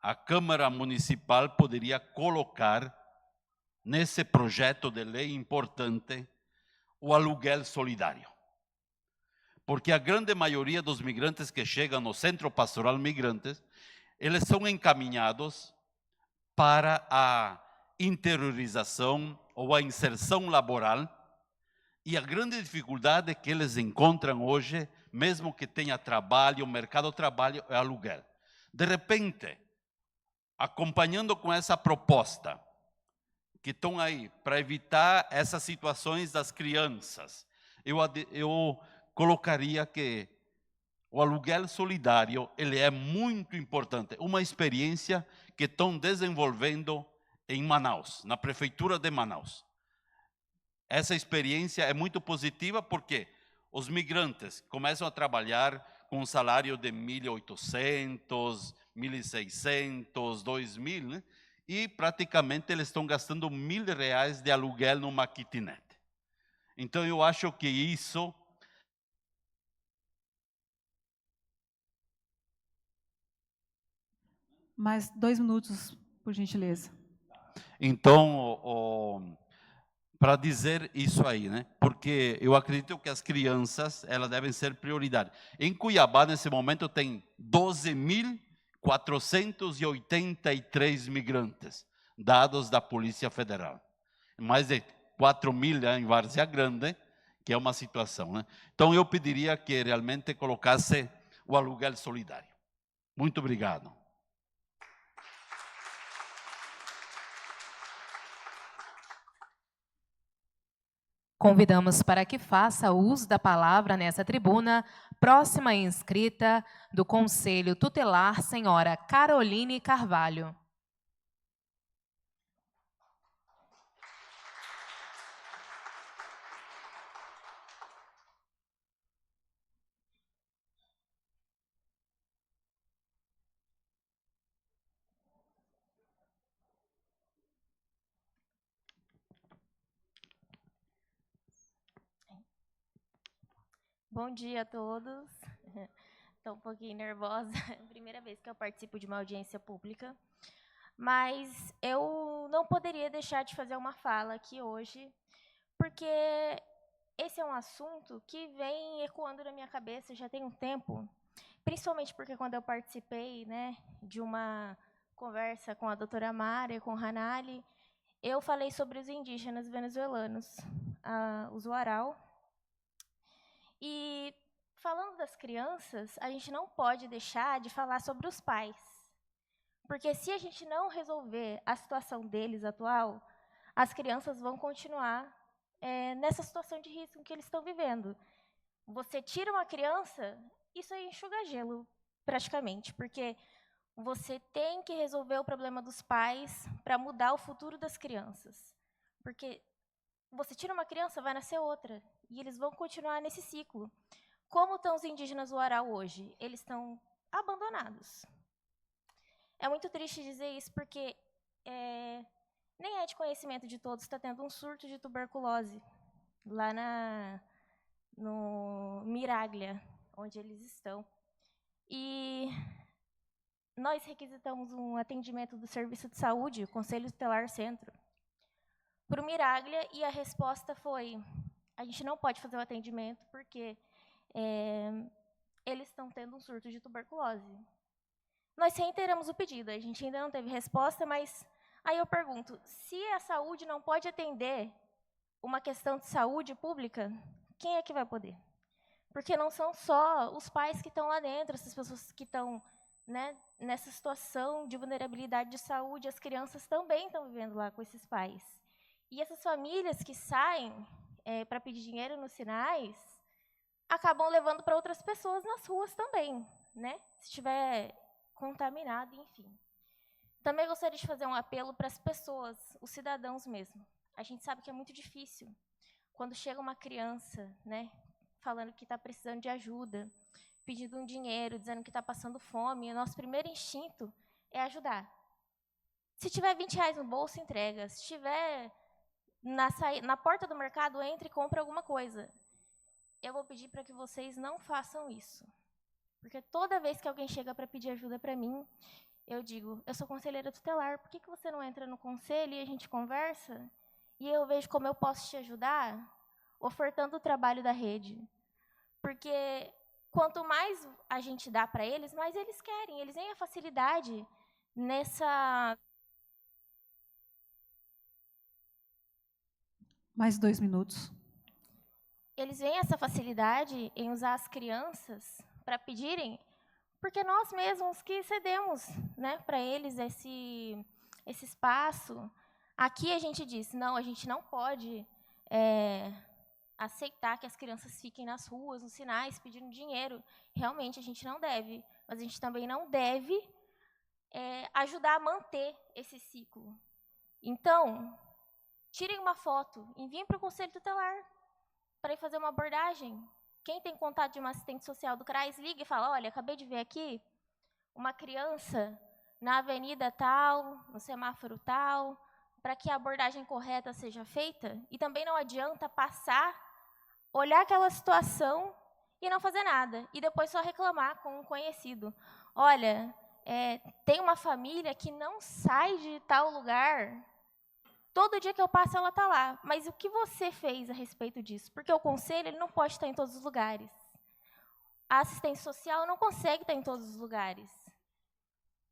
a Câmara Municipal, poderia colocar nesse projeto de lei importante, o aluguel solidário. Porque a grande maioria dos migrantes que chegam no Centro Pastoral Migrantes, eles são encaminhados para a interiorização ou a inserção laboral, e a grande dificuldade que eles encontram hoje, mesmo que tenha trabalho, o mercado de trabalho, é aluguel. De repente, acompanhando com essa proposta, que estão aí para evitar essas situações das crianças, eu colocaria que o aluguel solidário, ele é muito importante, uma experiência que estão desenvolvendo em Manaus, na prefeitura de Manaus. Essa experiência é muito positiva porque os migrantes começam a trabalhar com um salário de 1.800, 1.600, 2.000, né? E praticamente eles estão gastando R$1.000 de aluguel numa kitnet. Então eu acho que isso Mais 2 minutos, por gentileza. Então, para dizer isso aí, né? Porque eu acredito que as crianças, elas devem ser prioridade. Em Cuiabá, nesse momento, tem 12.483 migrantes, dados da Polícia Federal. Mais de 4.000 em Várzea Grande, que é uma situação, né? Então, eu pediria que realmente colocasse o aluguel solidário. Muito obrigado. Convidamos para que faça uso da palavra nessa tribuna, próxima inscrita do Conselho Tutelar, senhora Caroline Carvalho. Bom dia a todos. Estou um pouquinho nervosa, primeira vez que eu participo de uma audiência pública, mas eu não poderia deixar de fazer uma fala aqui hoje, porque esse é um assunto que vem ecoando na minha cabeça já tem um tempo, principalmente porque quando eu participei, né, de uma conversa com a doutora Mara e com o Hanali, eu falei sobre os indígenas venezuelanos, os Uarau. E falando das crianças, a gente não pode deixar de falar sobre os pais. Porque se a gente não resolver a situação deles atual, as crianças vão continuar nessa situação de risco que eles estão vivendo. Você tira uma criança, isso aí enxuga gelo, praticamente, porque você tem que resolver o problema dos pais para mudar o futuro das crianças. Porque você tira uma criança, vai nascer outra. E eles vão continuar nesse ciclo. Como estão os indígenas Uarau hoje? Eles estão abandonados. É muito triste dizer isso, porque nem é de conhecimento de todos, está tendo um surto de tuberculose lá no Miraglia, onde eles estão. E nós requisitamos um atendimento do Serviço de Saúde, o Conselho Tutelar Centro, para o Miraglia, e a resposta foi: a gente não pode fazer o atendimento porque eles estão tendo um surto de tuberculose. Nós reiteramos o pedido, a gente ainda não teve resposta, mas aí eu pergunto, se a saúde não pode atender uma questão de saúde pública, quem é que vai poder? Porque não são só os pais que estão lá dentro, essas pessoas que estão, né, nessa situação de vulnerabilidade de saúde, as crianças também estão vivendo lá com esses pais. E essas famílias que saem para pedir dinheiro nos sinais, acabam levando para outras pessoas nas ruas também, né? Se estiver contaminado, enfim. Também gostaria de fazer um apelo para as pessoas, os cidadãos mesmo. A gente sabe que é muito difícil quando chega uma criança, né, falando que está precisando de ajuda, pedindo um dinheiro, dizendo que está passando fome. O nosso primeiro instinto é ajudar. Se tiver R$20 no bolso, entrega. Se tiver na porta do mercado, entre e compra alguma coisa. Eu vou pedir para que vocês não façam isso. Porque toda vez que alguém chega para pedir ajuda para mim, eu digo, eu sou conselheira tutelar, por que você não entra no conselho e a gente conversa? E eu vejo como eu posso te ajudar, ofertando o trabalho da rede. Porque quanto mais a gente dá para eles, mais eles querem. Eles têm a facilidade nessa... Mais 2 minutos. Eles veem essa facilidade em usar as crianças para pedirem, porque nós mesmos que cedemos, né, para eles esse espaço. Aqui a gente diz, não, a gente não pode aceitar que as crianças fiquem nas ruas, nos sinais, pedindo dinheiro. Realmente, a gente não deve, mas a gente também não deve ajudar a manter esse ciclo. Então, tirem uma foto, enviem para o Conselho Tutelar, para ir fazer uma abordagem. Quem tem contato de uma assistente social do CRAS, liga e fala, olha, acabei de ver aqui uma criança na avenida tal, no semáforo tal, para que a abordagem correta seja feita. E também não adianta passar, olhar aquela situação e não fazer nada. E depois só reclamar com um conhecido. Olha, tem uma família que não sai de tal lugar. Todo dia que eu passo, ela está lá. Mas o que você fez a respeito disso? Porque o conselho ele não pode estar em todos os lugares. A assistência social não consegue estar em todos os lugares.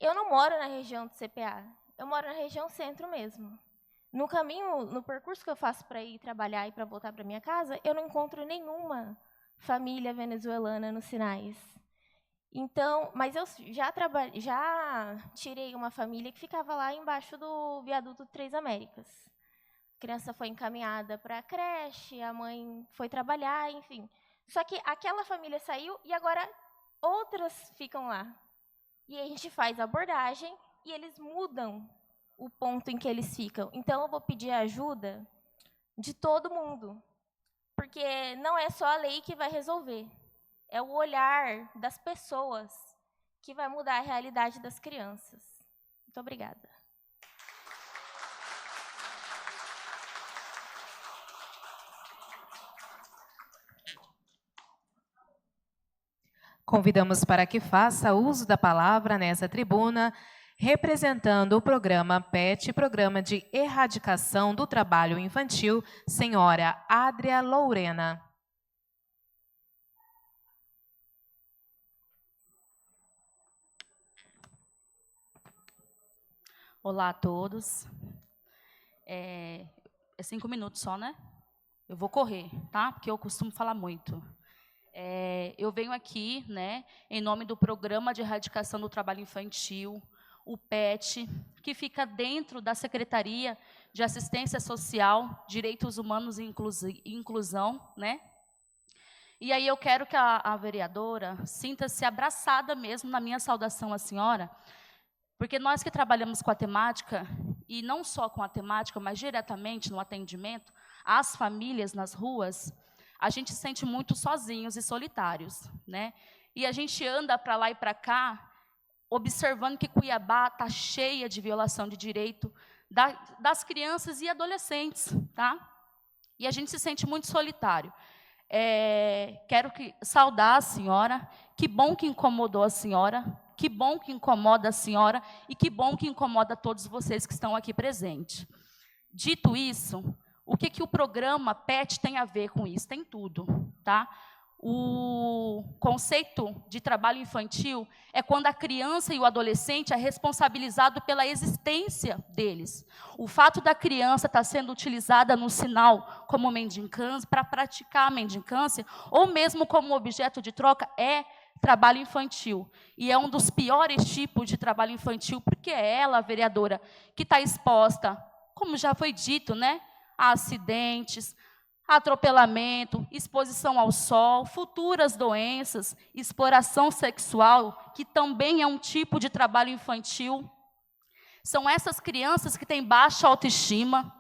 Eu não moro na região do CPA. Eu moro na região centro mesmo. No caminho, no percurso que eu faço para ir trabalhar e para voltar para minha casa, eu não encontro nenhuma família venezuelana nos sinais. Então, mas eu já tirei uma família que ficava lá embaixo do viaduto 3 Américas. A criança foi encaminhada para a creche, a mãe foi trabalhar, enfim. Só que aquela família saiu e agora outras ficam lá. E a gente faz a abordagem e eles mudam o ponto em que eles ficam. Então, eu vou pedir a ajuda de todo mundo, porque não é só a lei que vai resolver. É o olhar das pessoas que vai mudar a realidade das crianças. Muito obrigada. Convidamos para que faça uso da palavra nessa tribuna, representando o programa PET, Programa de Erradicação do Trabalho Infantil, senhora Adria Lourena. Olá a todos. É 5 minutos só, né? Eu vou correr, tá? Porque eu costumo falar muito. Eu venho aqui, né, em nome do Programa de Erradicação do Trabalho Infantil, o PET, que fica dentro da Secretaria de Assistência Social, Direitos Humanos e Inclusão, né? E aí eu quero que a vereadora sinta-se abraçada mesmo na minha saudação à senhora, porque nós que trabalhamos com a temática, e não só com a temática, mas diretamente no atendimento às famílias nas ruas, a gente se sente muito sozinhos e solitários, né? E a gente anda para lá e para cá, observando que Cuiabá está cheia de violação de direito das crianças e adolescentes, tá? E a gente se sente muito solitário. Quero saudar a senhora, que bom que incomodou a senhora, que bom que incomoda a senhora e que bom que incomoda todos vocês que estão aqui presentes. Dito isso, o que o programa PET tem a ver com isso? Tem tudo, tá? o conceito de trabalho infantil é quando a criança e o adolescente é responsabilizado pela existência deles. O fato da criança estar sendo utilizada no sinal como mendicância, para praticar a mendicância, ou mesmo como objeto de troca, é trabalho infantil. E é um dos piores tipos de trabalho infantil, porque é ela, a vereadora, que está exposta, como já foi dito, né, a acidentes, atropelamento, exposição ao sol, futuras doenças, exploração sexual, que também é um tipo de trabalho infantil. São essas crianças que têm baixa autoestima,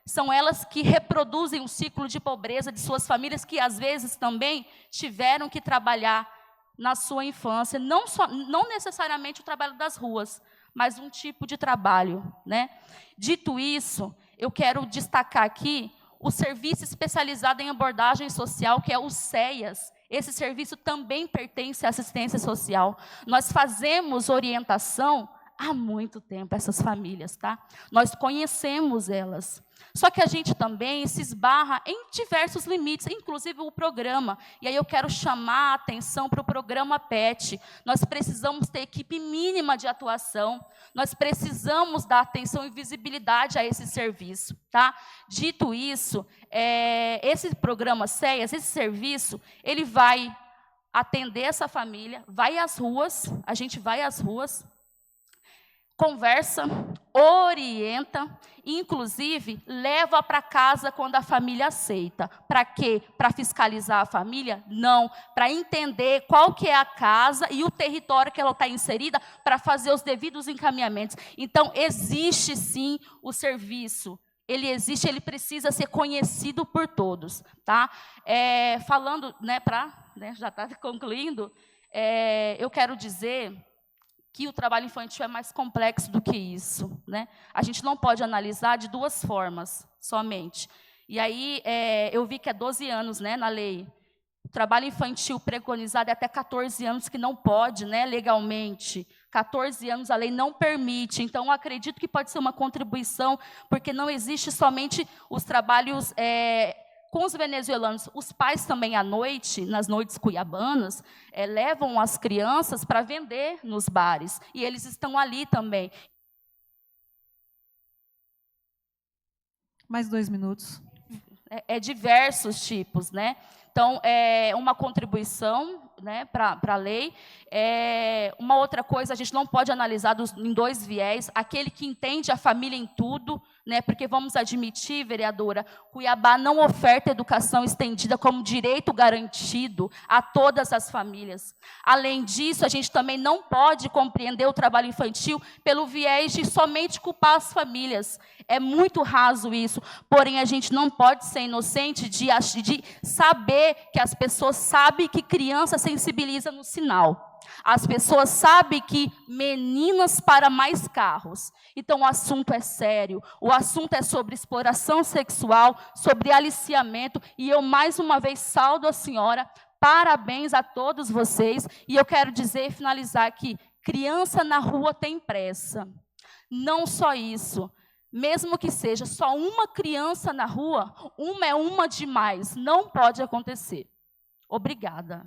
são elas que reproduzem o ciclo de pobreza de suas famílias, que às vezes também tiveram que trabalhar na sua infância, não necessariamente o trabalho das ruas, mas um tipo de trabalho, né? Dito isso, eu quero destacar aqui o serviço especializado em abordagem social, que é o SEAS. Esse serviço também pertence à assistência social. Nós fazemos orientação há muito tempo, essas famílias, tá? Nós conhecemos elas. Só que a gente também se esbarra em diversos limites, inclusive o programa. E aí eu quero chamar a atenção para o programa PET. Nós precisamos ter equipe mínima de atuação. Nós precisamos dar atenção e visibilidade a esse serviço, tá? Dito isso, esse programa SEAS, esse serviço, ele vai atender essa família, vai às ruas, a gente vai às ruas, conversa, orienta, inclusive leva para casa quando a família aceita. Para quê? Para fiscalizar a família? Não. Para entender qual que é a casa e o território que ela está inserida, para fazer os devidos encaminhamentos. Então, existe sim o serviço. Ele existe, ele precisa ser conhecido por todos. Tá? Falando, né, já está concluindo, eu quero dizer que o trabalho infantil é mais complexo do que isso, né? A gente não pode analisar de duas formas somente. E aí, eu vi que é 12 anos, né, na lei. O trabalho infantil preconizado é até 14 anos, que não pode, né, legalmente. 14 anos a lei não permite. Então, eu acredito que pode ser uma contribuição, porque não existe somente os trabalhos com os venezuelanos. Os pais também, à noite, nas noites cuiabanas, levam as crianças para vender nos bares. E eles estão ali também. Mais 2 minutos. Diversos tipos, né? Então, é uma contribuição, né, para a lei. Uma outra coisa, a gente não pode analisar em 2 viés. Aquele que entende a família em tudo, né, porque vamos admitir, vereadora, Cuiabá não oferta educação estendida como direito garantido a todas as famílias. Além disso, a gente também não pode compreender o trabalho infantil pelo viés de somente culpar as famílias. É muito raso isso, porém a gente não pode ser inocente de saber que as pessoas sabem que criança sensibiliza no sinal. As pessoas sabem que meninas para mais carros. Então, o assunto é sério. O assunto é sobre exploração sexual, sobre aliciamento. E eu, mais uma vez, saúdo a senhora. Parabéns a todos vocês. E eu quero dizer e finalizar que criança na rua tem pressa. Não só isso. Mesmo que seja só uma criança na rua, uma é uma demais. Não pode acontecer. Obrigada.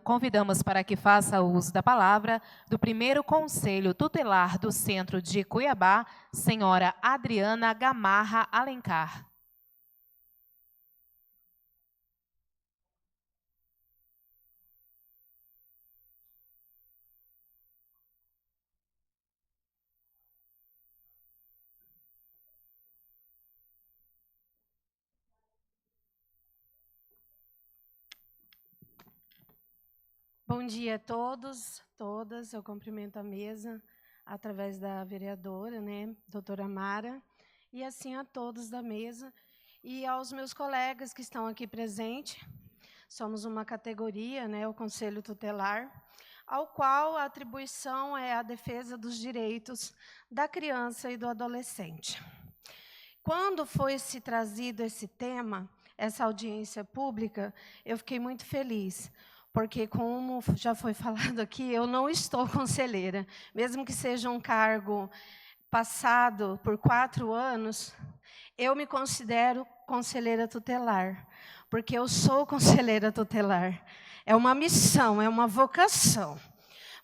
Convidamos para que faça uso da palavra do primeiro Conselho Tutelar do Centro de Cuiabá, senhora Adriana Gamarra Alencar. Bom dia a todos, todas. Eu cumprimento a mesa através da vereadora, né, doutora Mara, e assim a todos da mesa e aos meus colegas que estão aqui presentes. Somos uma categoria, né, o Conselho Tutelar, ao qual a atribuição é a defesa dos direitos da criança e do adolescente. Quando foi trazido esse tema, essa audiência pública, eu fiquei muito feliz, porque, como já foi falado aqui, eu não estou conselheira, mesmo que seja um cargo passado por 4 anos, eu me considero conselheira tutelar, porque eu sou conselheira tutelar. É uma missão, é uma vocação.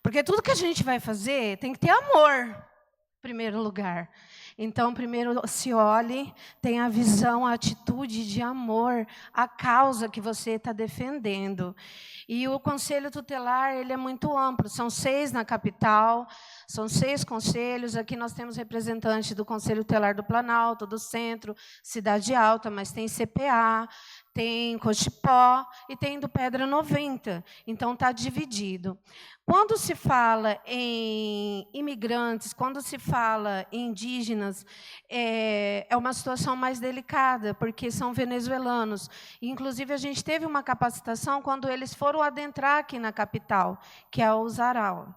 Porque tudo que a gente vai fazer tem que ter amor, em primeiro lugar. Então, primeiro se olhe, tenha a visão, a atitude de amor, a causa que você está defendendo. E o Conselho Tutelar, ele é muito amplo, são 6 na capital, são 6 conselhos, aqui nós temos representantes do Conselho Tutelar do Planalto, do Centro, Cidade Alta, mas tem CPA, tem Cochipó e tem do Pedra 90, então está dividido. Quando se fala em imigrantes, quando se fala em indígenas, é uma situação mais delicada, porque são venezuelanos. Inclusive, a gente teve uma capacitação quando eles foram adentrar aqui na capital, que é o Zaral.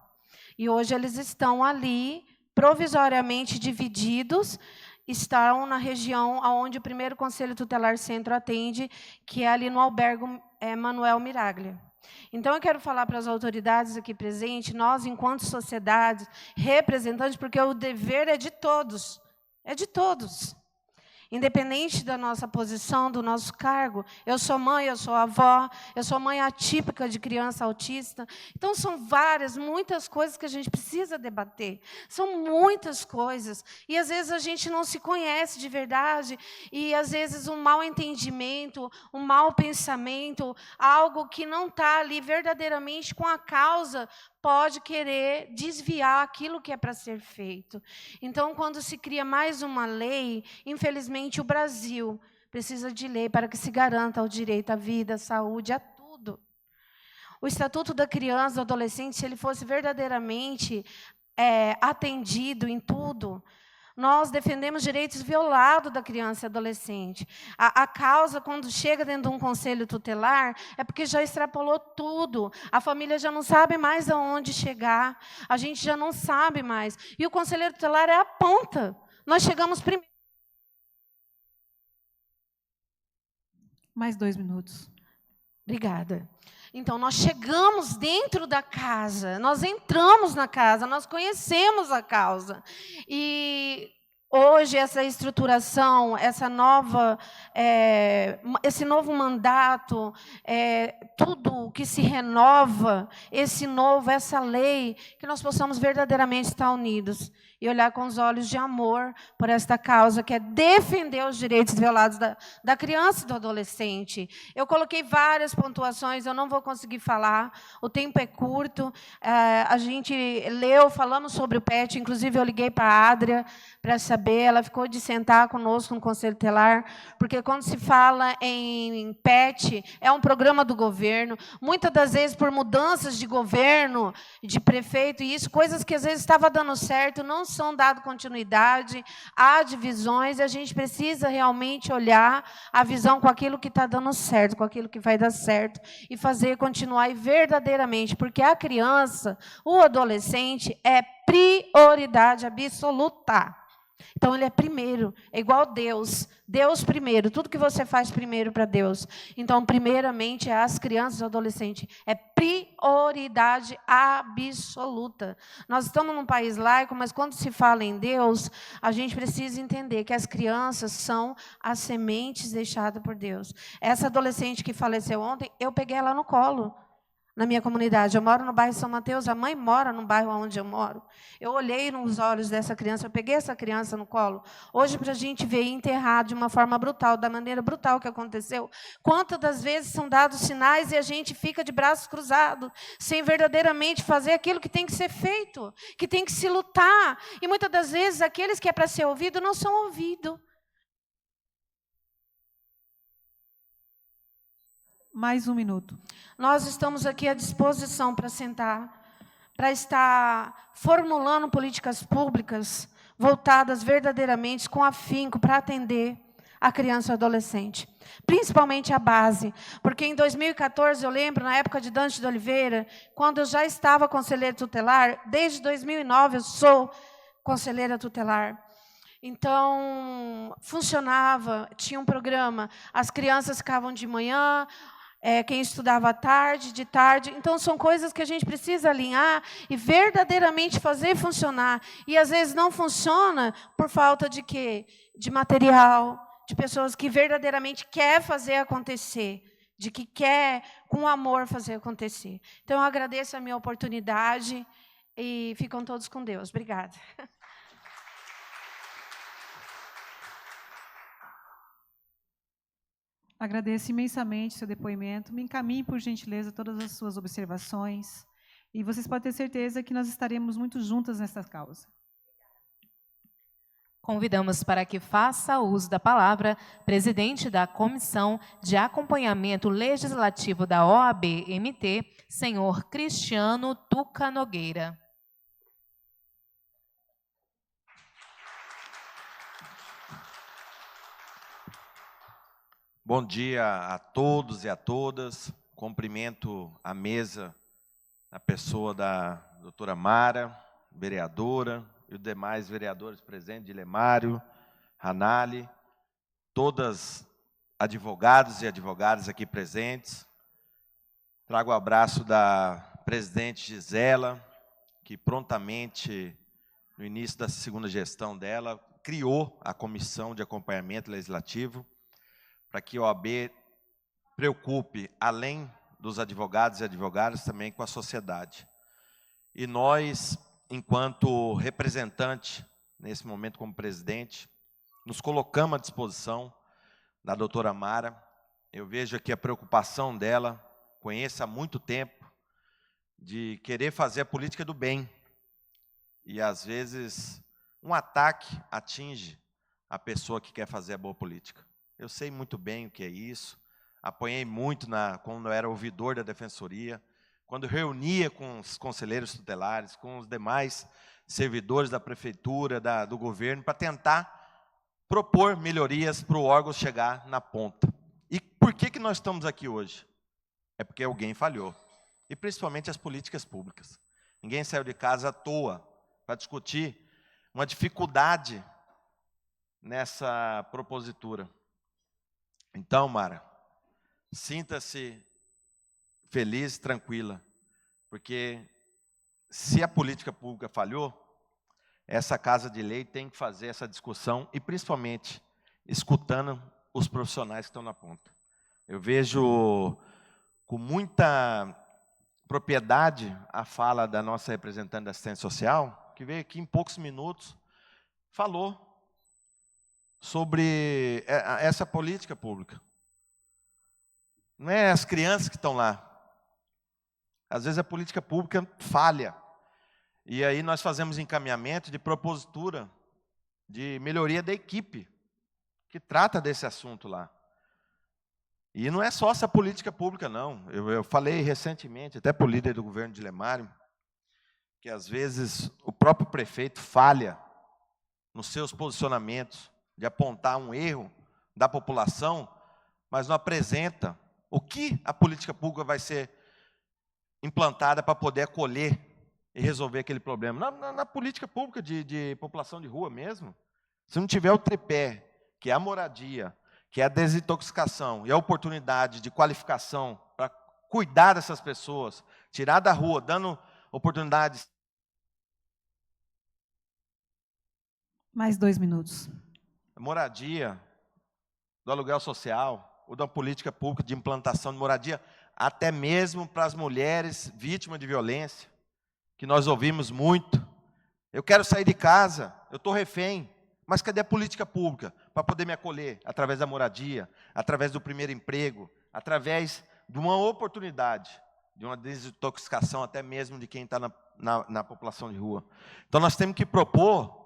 E hoje eles estão ali, provisoriamente divididos, estão na região onde o primeiro Conselho Tutelar Centro atende, que é ali no albergue Manuel Miraglia. Então, eu quero falar para as autoridades aqui presentes, nós, enquanto sociedade, representantes, porque o dever é de todos, independente da nossa posição, do nosso cargo. Eu sou mãe, eu sou avó, eu sou mãe atípica de criança autista. Então, são muitas coisas que a gente precisa debater. São muitas coisas. E, às vezes, a gente não se conhece de verdade. E, às vezes, um mau entendimento, um mau pensamento, algo que não está ali verdadeiramente com a causa, pode querer desviar aquilo que é para ser feito. Então, quando se cria mais uma lei, infelizmente, o Brasil precisa de lei para que se garanta o direito à vida, à saúde, a tudo. O Estatuto da Criança e do Adolescente, se ele fosse verdadeiramente atendido em tudo, nós defendemos direitos violados da criança e adolescente. A causa, quando chega dentro de um conselho tutelar, é porque já extrapolou tudo. A família já não sabe mais aonde chegar. A gente já não sabe mais. E o conselheiro tutelar é a ponta. Nós chegamos primeiro. Mais 2 minutos. Obrigada. Então, nós chegamos dentro da casa, nós entramos na casa, nós conhecemos a causa. E hoje, essa estruturação, esse novo mandato, tudo que se renova, essa lei, que nós possamos verdadeiramente estar unidos e olhar com os olhos de amor por esta causa, que é defender os direitos violados da criança e do adolescente. Eu coloquei várias pontuações, eu não vou conseguir falar, o tempo é curto. A gente falamos sobre o PET, inclusive eu liguei para a Adria para saber, ela ficou de sentar conosco no Conselho Tutelar, porque quando se fala em PET, é um programa do governo, muitas das vezes por mudanças de governo, de prefeito, e isso, coisas que às vezes estava dando certo, não são dado continuidade, há divisões, e a gente precisa realmente olhar a visão com aquilo que está dando certo, com aquilo que vai dar certo, e fazer continuar verdadeiramente, porque a criança, o adolescente, é prioridade absoluta. Então, ele é primeiro, é igual Deus. Deus primeiro, tudo que você faz primeiro para Deus. Então, primeiramente, as crianças e os adolescentes. É prioridade absoluta. Nós estamos num país laico, mas quando se fala em Deus, a gente precisa entender que as crianças são as sementes deixadas por Deus. Essa adolescente que faleceu ontem, eu peguei ela no colo. Na minha comunidade, eu moro no bairro São Mateus, a mãe mora no bairro onde eu moro. Eu olhei nos olhos dessa criança, eu peguei essa criança no colo. Hoje, para a gente ver enterrar de uma forma brutal, da maneira brutal que aconteceu, quantas das vezes são dados sinais e a gente fica de braços cruzados, sem verdadeiramente fazer aquilo que tem que ser feito, que tem que se lutar. E muitas das vezes, aqueles que é para ser ouvido, não são ouvidos. Mais 1 minuto. Nós estamos aqui à disposição para sentar, para estar formulando políticas públicas voltadas verdadeiramente com afinco para atender a criança e o adolescente, principalmente a base, porque em 2014, eu lembro, na época de Dante de Oliveira, quando eu já estava conselheira tutelar, desde 2009 eu sou conselheira tutelar. Então, funcionava, tinha um programa, as crianças ficavam de manhã, quem estudava à tarde, de tarde. Então, são coisas que a gente precisa alinhar e verdadeiramente fazer funcionar. E, às vezes, não funciona por falta de quê? De material, de pessoas que verdadeiramente quer fazer acontecer, de que quer, com amor, fazer acontecer. Então, eu agradeço a minha oportunidade e ficam todos com Deus. Obrigada. Agradeço imensamente o seu depoimento. Me encaminhe, por gentileza, todas as suas observações. E vocês podem ter certeza que nós estaremos muito juntas nesta causa. Convidamos para que faça uso da palavra presidente da Comissão de Acompanhamento Legislativo da OAB-MT, senhor Cristiano Tuca Nogueira. Bom dia a todos e a todas. Cumprimento a mesa, a pessoa da doutora Mara, vereadora, e os demais vereadores presentes, Dilemário, Ranali, todas advogados e advogadas aqui presentes. Trago o abraço da presidente Gisela, que prontamente, no início da segunda gestão dela, criou a Comissão de Acompanhamento Legislativo, para que a OAB preocupe, além dos advogados e advogadas, também com a sociedade. E nós, enquanto representante, nesse momento como presidente, nos colocamos à disposição da doutora Mara. Eu vejo aqui a preocupação dela, conheço há muito tempo, de querer fazer a política do bem. E, às vezes, um ataque atinge a pessoa que quer fazer a boa política. Eu sei muito bem o que é isso, apanhei muito quando eu era ouvidor da Defensoria, quando reunia com os conselheiros tutelares, com os demais servidores da prefeitura, do governo, para tentar propor melhorias para o órgão chegar na ponta. E por que nós estamos aqui hoje? É porque alguém falhou, e principalmente as políticas públicas. Ninguém saiu de casa à toa para discutir uma dificuldade nessa propositura. Então, Mara, sinta-se feliz, tranquila, porque se a política pública falhou, essa Casa de Lei tem que fazer essa discussão e, principalmente, escutando os profissionais que estão na ponta. Eu vejo com muita propriedade a fala da nossa representante da assistência social, que veio aqui em poucos minutos, falou sobre essa política pública. Não é as crianças que estão lá. Às vezes a política pública falha. E aí nós fazemos encaminhamento de propositura de melhoria da equipe que trata desse assunto lá. E não é só essa política pública, não. Eu falei recentemente, até para o líder do governo de Dilemário, que às vezes o próprio prefeito falha nos seus posicionamentos, de apontar um erro da população, mas não apresenta o que a política pública vai ser implantada para poder acolher e resolver aquele problema. Na política pública de população de rua mesmo, se não tiver o tripé, que é a moradia, que é a desintoxicação e a oportunidade de qualificação para cuidar dessas pessoas, tirar da rua, dando oportunidades. Mais 2 minutos. Moradia, do aluguel social, ou da política pública de implantação de moradia, até mesmo para as mulheres vítimas de violência, que nós ouvimos muito. Eu quero sair de casa, eu estou refém, mas cadê a política pública para poder me acolher? Através da moradia, através do primeiro emprego, através de uma oportunidade, de uma desintoxicação até mesmo de quem está na população de rua. Então nós temos que propor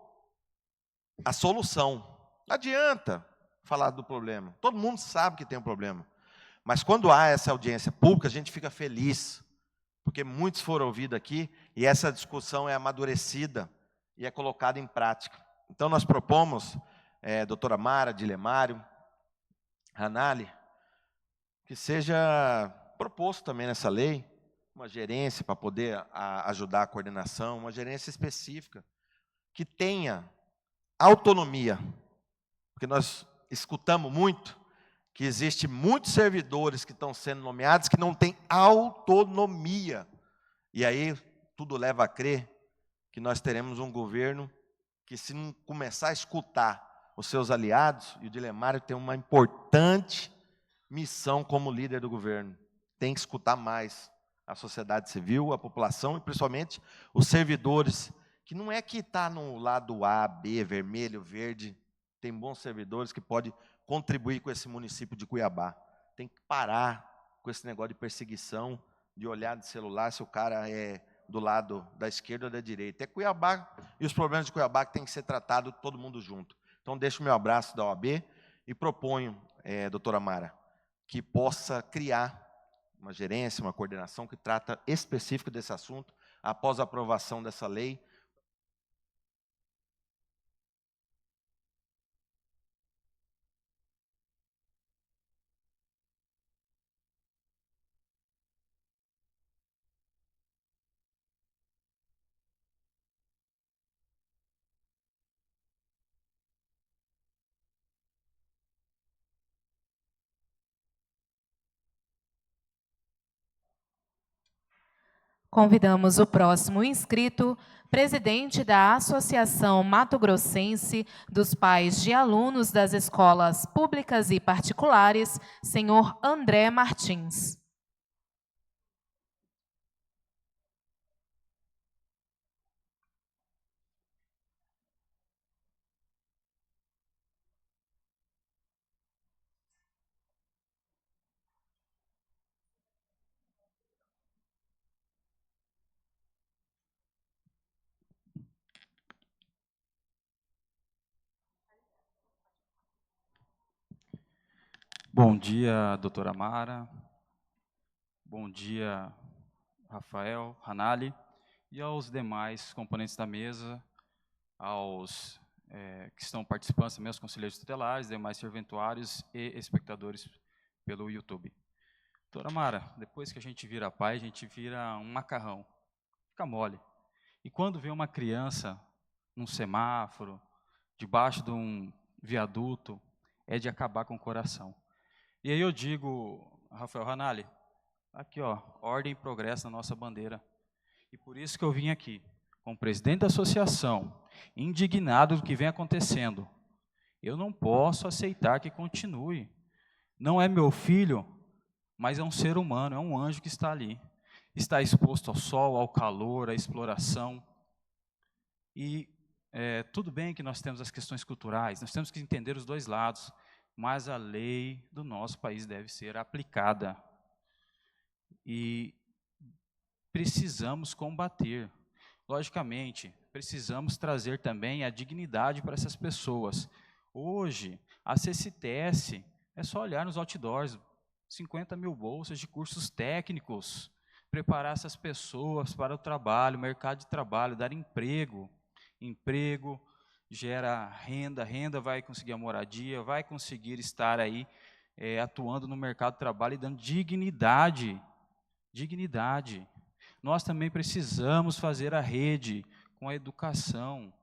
a solução. Não adianta falar do problema. Todo mundo sabe que tem um problema. Mas quando há essa audiência pública, a gente fica feliz, porque muitos foram ouvidos aqui e essa discussão é amadurecida e é colocada em prática. Então, nós propomos, doutora Mara, Dilemário, Ranali, que seja proposto também nessa lei uma gerência para poder ajudar a coordenação, uma gerência específica, que tenha autonomia, porque nós escutamos muito que existe muitos servidores que estão sendo nomeados que não têm autonomia. E aí tudo leva a crer que nós teremos um governo que, se não começar a escutar os seus aliados, e o Dilemário tem uma importante missão como líder do governo, tem que escutar mais a sociedade civil, a população e principalmente os servidores, que não é que está no lado A, B, vermelho, verde, tem bons servidores que podem contribuir com esse município de Cuiabá. Tem que parar com esse negócio de perseguição, de olhar de celular se o cara é do lado da esquerda ou da direita. É Cuiabá e os problemas de Cuiabá que tem que ser tratado todo mundo junto. Então, deixo o meu abraço da OAB e proponho, doutora Mara, que possa criar uma gerência, uma coordenação que trata específico desse assunto, após a aprovação dessa lei. Convidamos o próximo inscrito, presidente da Associação Mato Grossense dos Pais de Alunos das Escolas Públicas e Particulares, senhor André Martins. Bom dia, doutora Mara. Bom dia, Rafael, Hanali, e aos demais componentes da mesa, aos que estão participando, também aos conselheiros tutelares, demais serventuários e espectadores pelo YouTube. Doutora Mara, depois que a gente vira pai, a gente vira um macarrão, fica mole. E quando vê uma criança num semáforo, debaixo de um viaduto, é de acabar com o coração. E aí eu digo, Rafael Hanali, aqui ó, ordem e progresso na nossa bandeira. E por isso que eu vim aqui, como presidente da associação, indignado do que vem acontecendo. Eu não posso aceitar que continue. Não é meu filho, mas é um ser humano, é um anjo que está ali. Está exposto ao sol, ao calor, à exploração. E tudo bem que nós temos as questões culturais, nós temos que entender os dois lados, mas a lei do nosso país deve ser aplicada. E precisamos combater. Logicamente, precisamos trazer também a dignidade para essas pessoas. Hoje, a CCTS, é só olhar nos outdoors, 50 mil bolsas de cursos técnicos, preparar essas pessoas para o trabalho, mercado de trabalho, dar emprego. Emprego gera renda, renda vai conseguir a moradia, vai conseguir estar aí atuando no mercado de trabalho e dando dignidade. Dignidade. Nós também precisamos fazer a rede com a educação.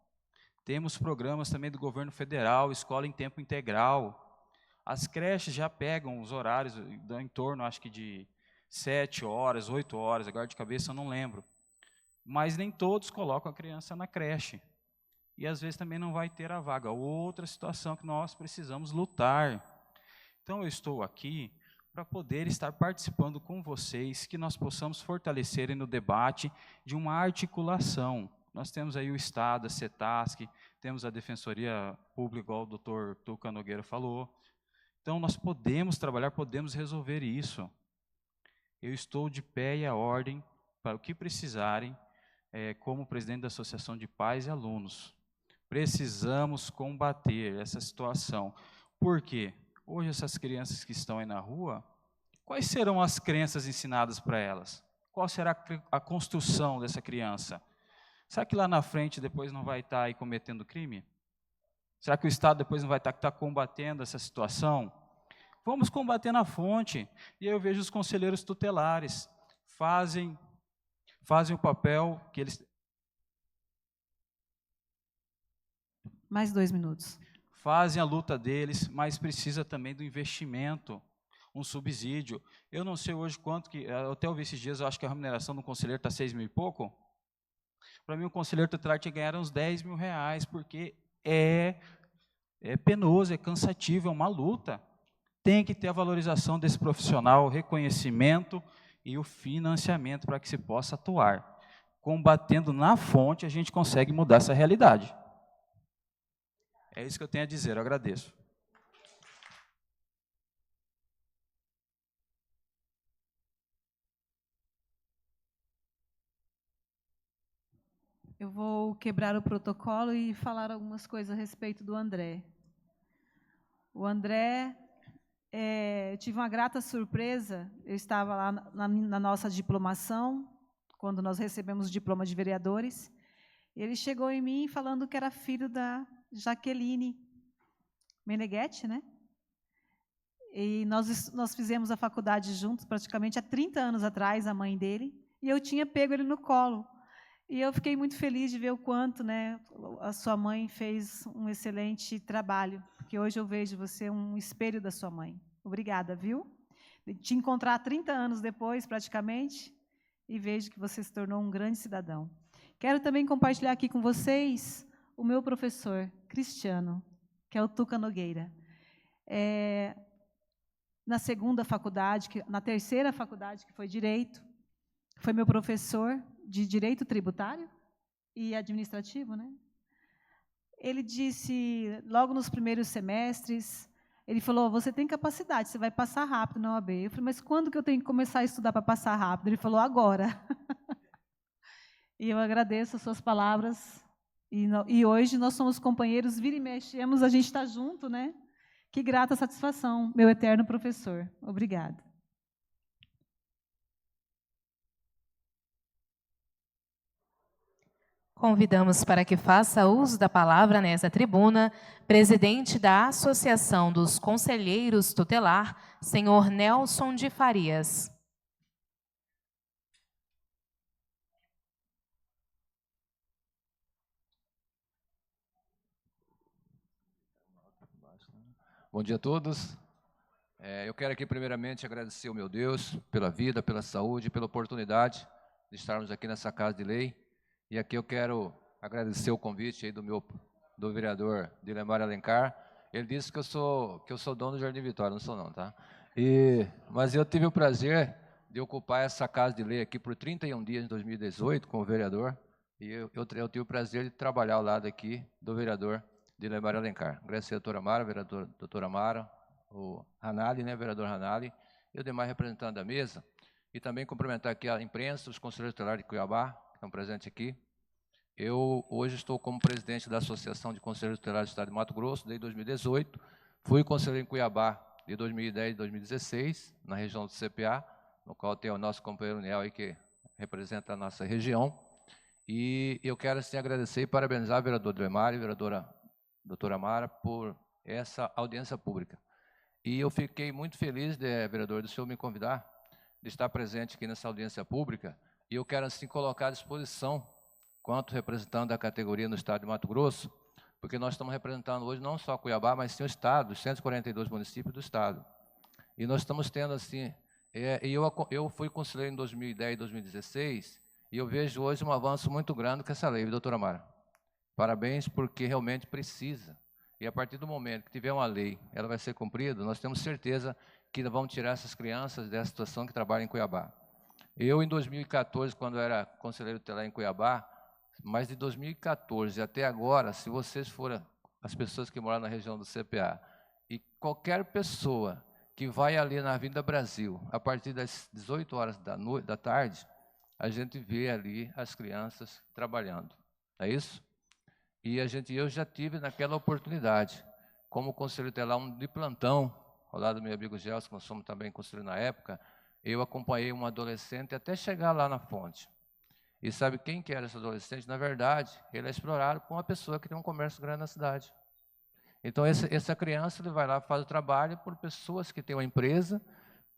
Temos programas também do governo federal, escola em tempo integral. As creches já pegam os horários em torno, acho que de 7 horas, 8 horas, agora de cabeça eu não lembro. Mas nem todos colocam a criança na creche. E às vezes também não vai ter a vaga. Outra situação que nós precisamos lutar. Então eu estou aqui para poder estar participando com vocês, que nós possamos fortalecer no debate de uma articulação. Nós temos aí o Estado, a CETASC, temos a Defensoria Pública, igual o doutor Tuca Nogueira falou. Então nós podemos trabalhar, podemos resolver isso. Eu estou de pé e à ordem para o que precisarem, como presidente da Associação de Pais e Alunos. Precisamos combater essa situação. Por quê? Hoje essas crianças que estão aí na rua, quais serão as crenças ensinadas para elas? Qual será a construção dessa criança? Será que lá na frente depois não vai estar aí cometendo crime? Será que o Estado depois não vai estar combatendo essa situação? Vamos combater na fonte. E aí eu vejo os conselheiros tutelares fazem o papel que eles... Mais 2 minutos. fazem a luta deles, mas precisa também do investimento, um subsídio. Eu não sei hoje quanto que, eu até ouvi esses dias, eu acho que a remuneração do conselheiro está 6 mil e pouco. Para mim, o conselheiro tutelar tinha que ganhar uns 10 mil reais, porque é penoso, é cansativo, é uma luta. Tem que ter a valorização desse profissional, o reconhecimento e o financiamento para que se possa atuar. Combatendo na fonte, a gente consegue mudar essa realidade. É isso que eu tenho a dizer, eu agradeço. Eu vou quebrar o protocolo e falar algumas coisas a respeito do André. O André, eu tive uma grata surpresa, eu estava lá na nossa diplomação, quando nós recebemos o diploma de vereadores, ele chegou em mim falando que era filho da Jaqueline Meneghetti, né? E nós fizemos a faculdade juntos, praticamente há 30 anos atrás, a mãe dele, e eu tinha pego ele no colo. E eu fiquei muito feliz de ver o quanto, né, a sua mãe fez um excelente trabalho, porque hoje eu vejo você um espelho da sua mãe. Obrigada, viu? De te encontrar 30 anos depois, praticamente, e vejo que você se tornou um grande cidadão. Quero também compartilhar aqui com vocês o meu professor, Cristiano, que é o Tuca Nogueira. Na segunda faculdade, na terceira faculdade, que foi Direito, foi meu professor de Direito Tributário e Administrativo, né? Ele disse, logo nos primeiros semestres, ele falou, você tem capacidade, você vai passar rápido na OAB. Eu falei, mas quando que eu tenho que começar a estudar para passar rápido? Ele falou, agora. E eu agradeço as suas palavras. E hoje nós somos companheiros, vira e mexemos, a gente está junto, né? Que grata satisfação, meu eterno professor. Obrigada. Convidamos para que faça uso da palavra nessa tribuna, presidente da Associação dos Conselheiros Tutelar, senhor Nelson de Farias. Bom dia a todos. Eu quero aqui primeiramente agradecer ao meu Deus pela vida, pela saúde, pela oportunidade de estarmos aqui nessa Casa de Lei. E aqui eu quero agradecer o convite aí do vereador Dilemar Alencar. Ele disse que eu sou dono do Jardim Vitória, não sou não, tá? Mas eu tive o prazer de ocupar essa Casa de Lei aqui por 31 dias em 2018 como vereador. E eu tive o prazer de trabalhar ao lado aqui do vereador Dilemar Alencar. Agradecer a doutora Mara, o Hanali, né, vereador Hanali, e o demais representante da mesa. E também cumprimentar aqui a imprensa, os conselheiros tutelares de Cuiabá, que estão presentes aqui. Eu hoje estou como presidente da Associação de Conselheiros Tutelares do Estado de Mato Grosso, desde 2018. Fui conselheiro em Cuiabá de 2010 e 2016, na região do CPA, no qual tem o nosso companheiro Niel aí, que representa a nossa região. E eu quero, assim, agradecer e parabenizar o vereador Dilemar e a vereadora doutora Mara por essa audiência pública. E eu fiquei muito feliz, vereador, do senhor me convidar, de estar presente aqui nessa audiência pública, e eu quero, assim, colocar à disposição, quanto representante da categoria no Estado de Mato Grosso, porque nós estamos representando hoje não só Cuiabá, mas sim o Estado, os 142 municípios do Estado. E nós estamos tendo, assim, eu fui conselheiro em 2010 e 2016, e eu vejo hoje um avanço muito grande com essa lei, doutora Mara. Parabéns, porque realmente precisa. E a partir do momento que tiver uma lei, ela vai ser cumprida, nós temos certeza que vão tirar essas crianças dessa situação que trabalham em Cuiabá. Eu, em 2014, quando era conselheiro tutelar em Cuiabá, mas de 2014 até agora, se vocês forem as pessoas que moram na região do CPA, e qualquer pessoa que vai ali na Avenida Brasil, a partir das 18 horas da tarde, a gente vê ali as crianças trabalhando. É isso? E eu já tive naquela oportunidade, como conselheiro tutelar de plantão, ao lado do meu amigo Gelson, que nós somos também conselheiro na época, eu acompanhei um adolescente até chegar lá na fonte. E sabe quem que era esse adolescente? Na verdade, ele é explorado por uma pessoa que tem um comércio grande na cidade. Então, essa criança, ele vai lá, faz o trabalho por pessoas que têm uma empresa,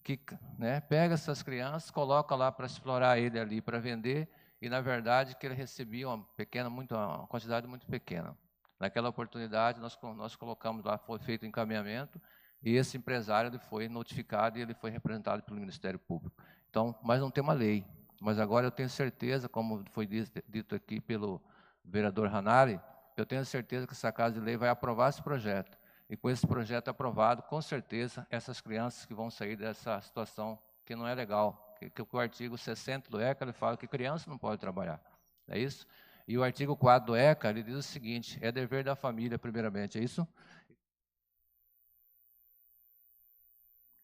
que, né, pega essas crianças, coloca lá para explorar ele ali, para vender, e, na verdade, que ele recebia uma quantidade muito pequena. Naquela oportunidade, nós colocamos lá, foi feito o encaminhamento, e esse empresário ele foi notificado e ele foi representado pelo Ministério Público. Então, mas não tem uma lei. Mas agora eu tenho certeza, como foi dito aqui pelo vereador Hanali, eu tenho certeza que essa Casa de Lei vai aprovar esse projeto. E com esse projeto aprovado, com certeza, essas crianças que vão sair dessa situação que não é legal, que o artigo 60 do ECA ele fala que criança não pode trabalhar. É isso? E o artigo 4 do ECA ele diz o seguinte: é dever da família, primeiramente, é isso?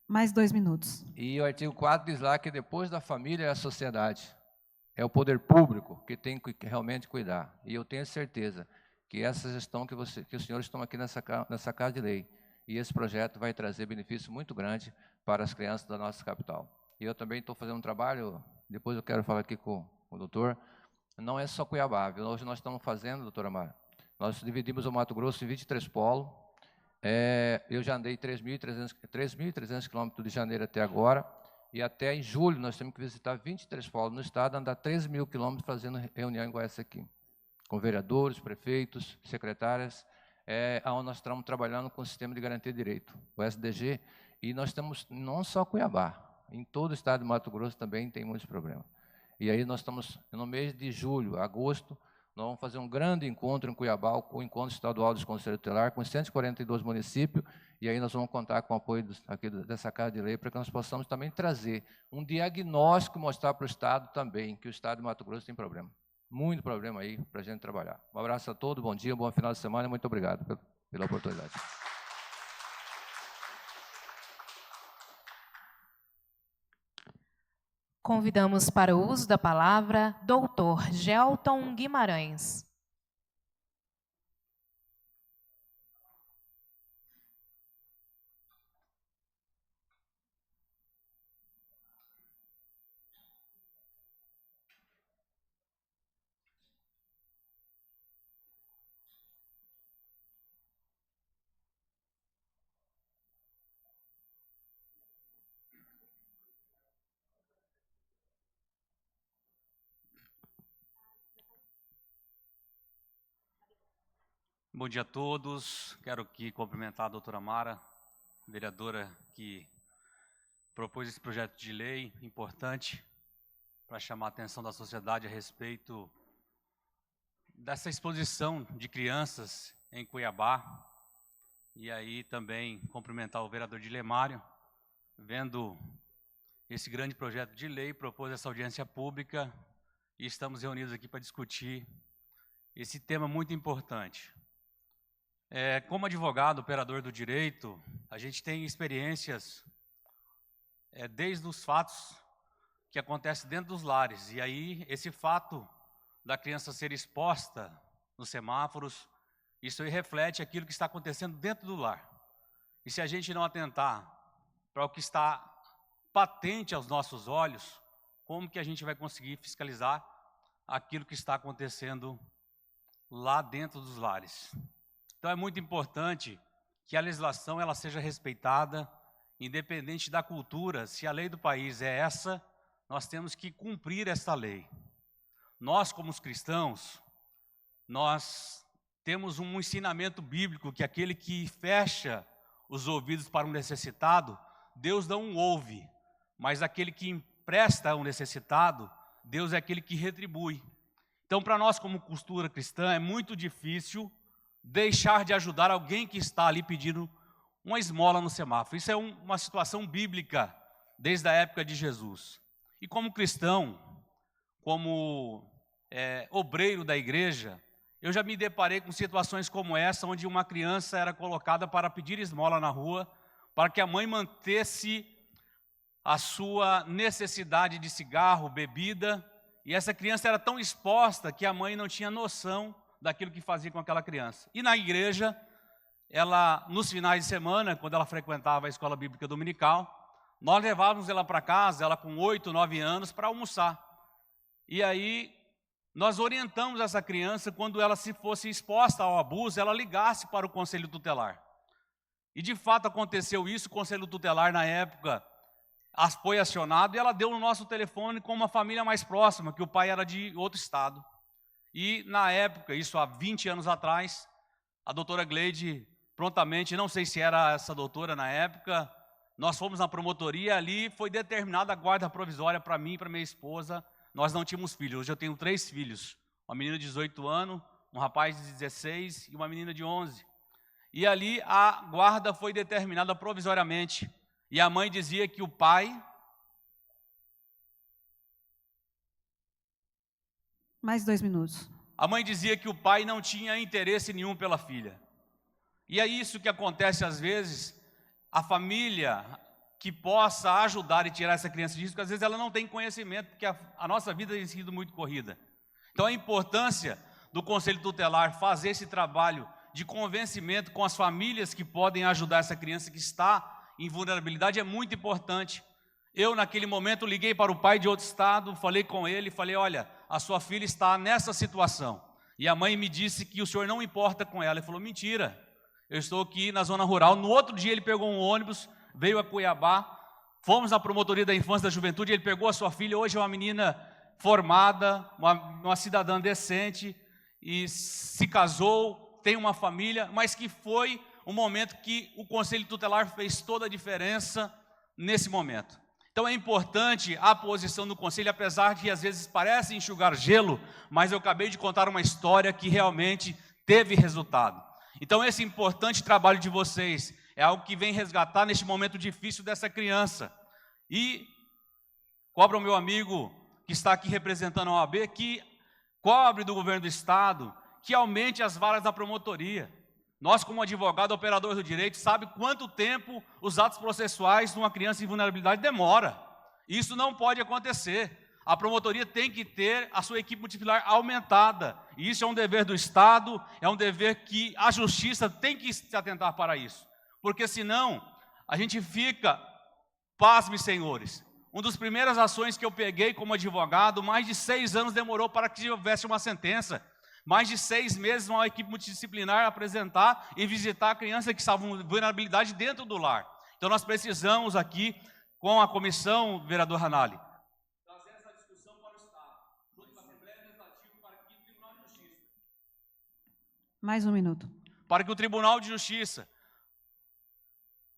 Mais 2 minutos. E o artigo 4 diz lá que depois da família é a sociedade. É o poder público que tem que realmente cuidar. E eu tenho certeza que essa gestão que os senhores estão aqui nessa Casa de Lei, e esse projeto vai trazer benefício muito grande para as crianças da nossa capital. E eu também estou fazendo um trabalho, depois eu quero falar aqui com o doutor, não é só Cuiabá, viu? Hoje nós estamos fazendo, doutora Mara, nós dividimos o Mato Grosso em 23 polos, eu já andei 3.300 quilômetros de janeiro até agora, e até em julho nós temos que visitar 23 polos no estado, andar 13 mil quilômetros fazendo reunião igual essa aqui, com vereadores, prefeitos, secretárias, onde nós estamos trabalhando com o Sistema de Garantia de Direito, o SDG, e nós temos não só Cuiabá, em todo o estado de Mato Grosso também tem muitos problemas. E aí nós estamos, no mês de julho, agosto, nós vamos fazer um grande encontro em Cuiabá, o Encontro Estadual dos Conselhos Tutelares, com 142 municípios, e aí nós vamos contar com o apoio dessa Casa de Lei, para que nós possamos também trazer um diagnóstico, mostrar para o Estado também, que o Estado de Mato Grosso tem problema. Muito problema aí para a gente trabalhar. Um abraço a todos, bom dia, bom final de semana e muito obrigado pela oportunidade. Convidamos para o uso da palavra doutor Gelton Guimarães. Bom dia a todos. Quero aqui cumprimentar a doutora Mara, vereadora que propôs esse projeto de lei importante para chamar a atenção da sociedade a respeito dessa exposição de crianças em Cuiabá. E aí também cumprimentar o vereador Dilemário, vendo esse grande projeto de lei, propôs essa audiência pública e estamos reunidos aqui para discutir esse tema muito importante. Como advogado, operador do direito, a gente tem experiências desde os fatos que acontecem dentro dos lares. E aí, esse fato da criança ser exposta nos semáforos, isso aí reflete aquilo que está acontecendo dentro do lar. E se a gente não atentar para o que está patente aos nossos olhos, como que a gente vai conseguir fiscalizar aquilo que está acontecendo lá dentro dos lares? Então é muito importante que a legislação ela seja respeitada, independente da cultura. Se a lei do país é essa, nós temos que cumprir essa lei. Nós, como os cristãos, nós temos um ensinamento bíblico que aquele que fecha os ouvidos para um necessitado, Deus não o ouve, mas aquele que empresta ao necessitado, Deus é aquele que retribui. Então, para nós, como cultura cristã, é muito difícil deixar de ajudar alguém que está ali pedindo uma esmola no semáforo. Isso é uma situação bíblica desde a época de Jesus. E como cristão, como obreiro da igreja, eu já me deparei com situações como essa, onde uma criança era colocada para pedir esmola na rua, para que a mãe mantesse a sua necessidade de cigarro, bebida, e essa criança era tão exposta que a mãe não tinha noção daquilo que fazia com aquela criança. E na igreja, ela, nos finais de semana, quando ela frequentava a escola bíblica dominical, nós levávamos ela para casa, ela com 8, 9 anos, para almoçar. E aí, nós orientamos essa criança, quando ela se fosse exposta ao abuso, ela ligasse para o conselho tutelar. E de fato aconteceu isso, o conselho tutelar na época foi acionado e ela deu no nosso telefone com uma família mais próxima, que o pai era de outro estado. E na época, isso há 20 anos atrás, a doutora Gleide prontamente, não sei se era essa doutora na época, nós fomos na promotoria, ali foi determinada a guarda provisória para mim e para minha esposa. Nós não tínhamos filhos, hoje eu tenho 3 filhos, uma menina de 18 anos, um rapaz de 16 e uma menina de 11. E ali a guarda foi determinada provisoriamente. E a mãe dizia que o pai... Mais 2 minutos. A mãe dizia que o pai não tinha interesse nenhum pela filha. E é isso que acontece às vezes, a família que possa ajudar e tirar essa criança disso, porque às vezes ela não tem conhecimento, porque a nossa vida tem sido muito corrida. Então a importância do Conselho Tutelar fazer esse trabalho de convencimento com as famílias que podem ajudar essa criança que está em vulnerabilidade é muito importante. Eu, naquele momento, liguei para o pai de outro estado, falei com ele, falei, olha, a sua filha está nessa situação. E a mãe me disse que o senhor não importa com ela. Ele falou, mentira, eu estou aqui na zona rural. No outro dia ele pegou um ônibus, veio a Cuiabá, fomos na promotoria da infância e da juventude, ele pegou a sua filha, hoje é uma menina formada, uma cidadã decente, e se casou, tem uma família, mas que foi um momento que o Conselho Tutelar fez toda a diferença nesse momento. Então é importante a posição do Conselho, apesar de às vezes parece enxugar gelo, mas eu acabei de contar uma história que realmente teve resultado. Então esse importante trabalho de vocês é algo que vem resgatar neste momento difícil dessa criança. E cobra o meu amigo que está aqui representando a OAB, que cobre do governo do Estado, que aumente as varas da promotoria. Nós, como advogado, operador do direito, sabe quanto tempo os atos processuais de uma criança em vulnerabilidade demora. Isso não pode acontecer. A promotoria tem que ter a sua equipe multidisciplinar aumentada. E isso é um dever do Estado, é um dever que a Justiça tem que se atentar para isso. Porque senão, a gente fica, pasme, senhores, uma das primeiras ações que eu peguei como advogado, mais de 6 anos demorou para que houvesse uma sentença. Mais de 6 meses uma equipe multidisciplinar apresentar e visitar a criança que estava em vulnerabilidade dentro do lar. Então nós precisamos aqui, com a comissão, vereador Ranalli, trazer essa discussão para o Estado, junto com a Assembleia Legislativa, para que o Tribunal de Justiça... Mais 1 minuto. Para que o Tribunal de Justiça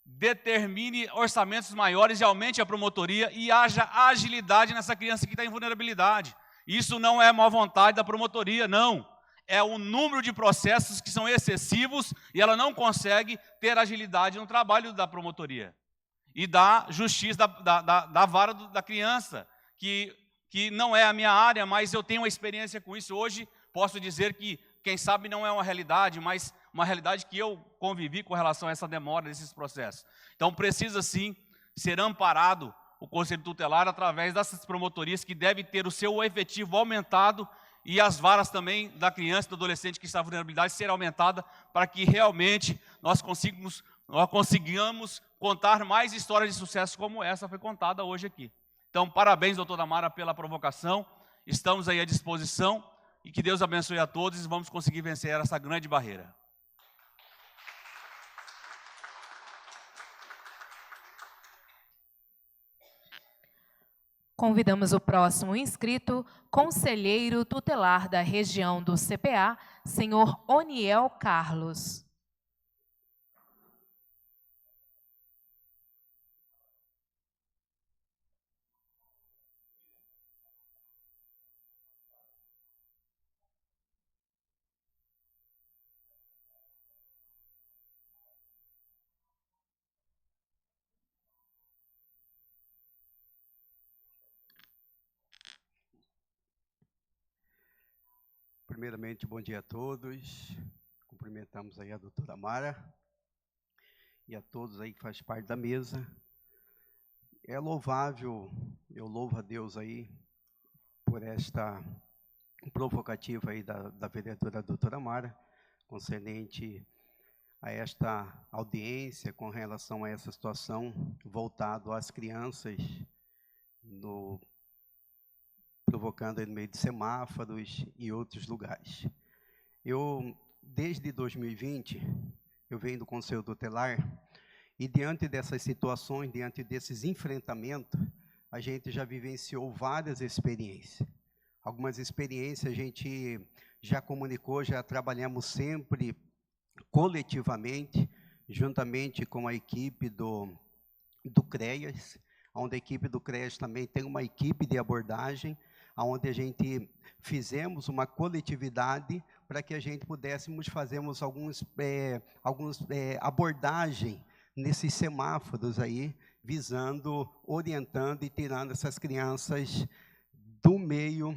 determine orçamentos maiores e aumente a promotoria e haja agilidade nessa criança que está em vulnerabilidade. Isso não é má vontade da promotoria, não. É o número de processos que são excessivos e ela não consegue ter agilidade no trabalho da promotoria. E da justiça, da vara da criança, que não é a minha área, mas eu tenho uma experiência com isso. Hoje posso dizer que, quem sabe, não é uma realidade, mas uma realidade que eu convivi com relação a essa demora desses processos. Então precisa sim ser amparado o Conselho Tutelar através dessas promotorias que devem ter o seu efetivo aumentado e as varas também da criança e do adolescente que está em vulnerabilidade ser aumentada para que realmente nós consigamos contar mais histórias de sucesso como essa foi contada hoje aqui. Então, parabéns, doutora Mara, pela provocação. Estamos aí à disposição e que Deus abençoe a todos e vamos conseguir vencer essa grande barreira. Convidamos o próximo inscrito, conselheiro tutelar da região do CPA, senhor Oniel Carlos. Primeiramente, bom dia a todos. Cumprimentamos aí a doutora Mara e a todos aí que faz parte da mesa. É louvável, eu louvo a Deus aí por esta provocativa aí da vereadora doutora Mara, concernente a esta audiência com relação a essa situação voltado às crianças provocando no meio de semáforos e outros lugares. Eu, desde 2020, eu venho do Conselho Tutelar e diante dessas situações, diante desses enfrentamentos, a gente já vivenciou várias experiências. Algumas experiências a gente já comunicou, já trabalhamos sempre coletivamente, juntamente com a equipe do CREAS, onde a equipe do CREAS também tem uma equipe de abordagem, onde a gente fizemos uma coletividade para que a gente pudéssemos fazermos alguns abordagem nesses semáforos aí, visando, orientando e tirando essas crianças do meio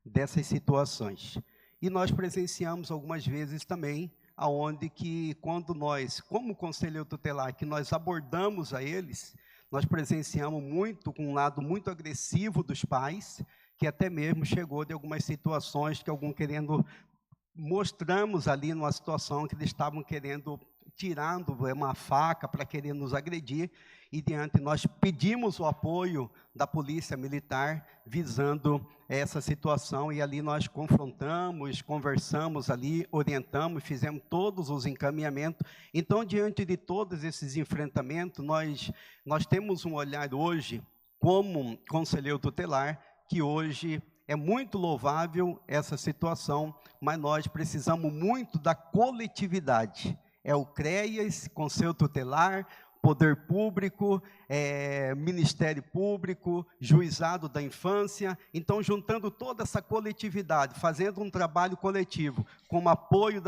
dessas situações. E nós presenciamos algumas vezes também, aonde que quando nós, como conselheiro tutelar, que nós abordamos a eles, nós presenciamos muito, com um lado muito agressivo dos pais, que até mesmo chegou de algumas situações que mostramos ali numa situação que eles estavam querendo, tirando uma faca para querer nos agredir, e diante nós pedimos o apoio da Polícia Militar, visando essa situação, e ali nós confrontamos, conversamos ali, orientamos, fizemos todos os encaminhamentos. Então, diante de todos esses enfrentamentos, nós temos um olhar hoje, como conselheiro tutelar, que hoje é muito louvável essa situação, mas nós precisamos muito da coletividade. É o CREAS, Conselho Tutelar, Poder Público, Ministério Público, Juizado da Infância. Então, juntando toda essa coletividade, fazendo um trabalho coletivo, com o apoio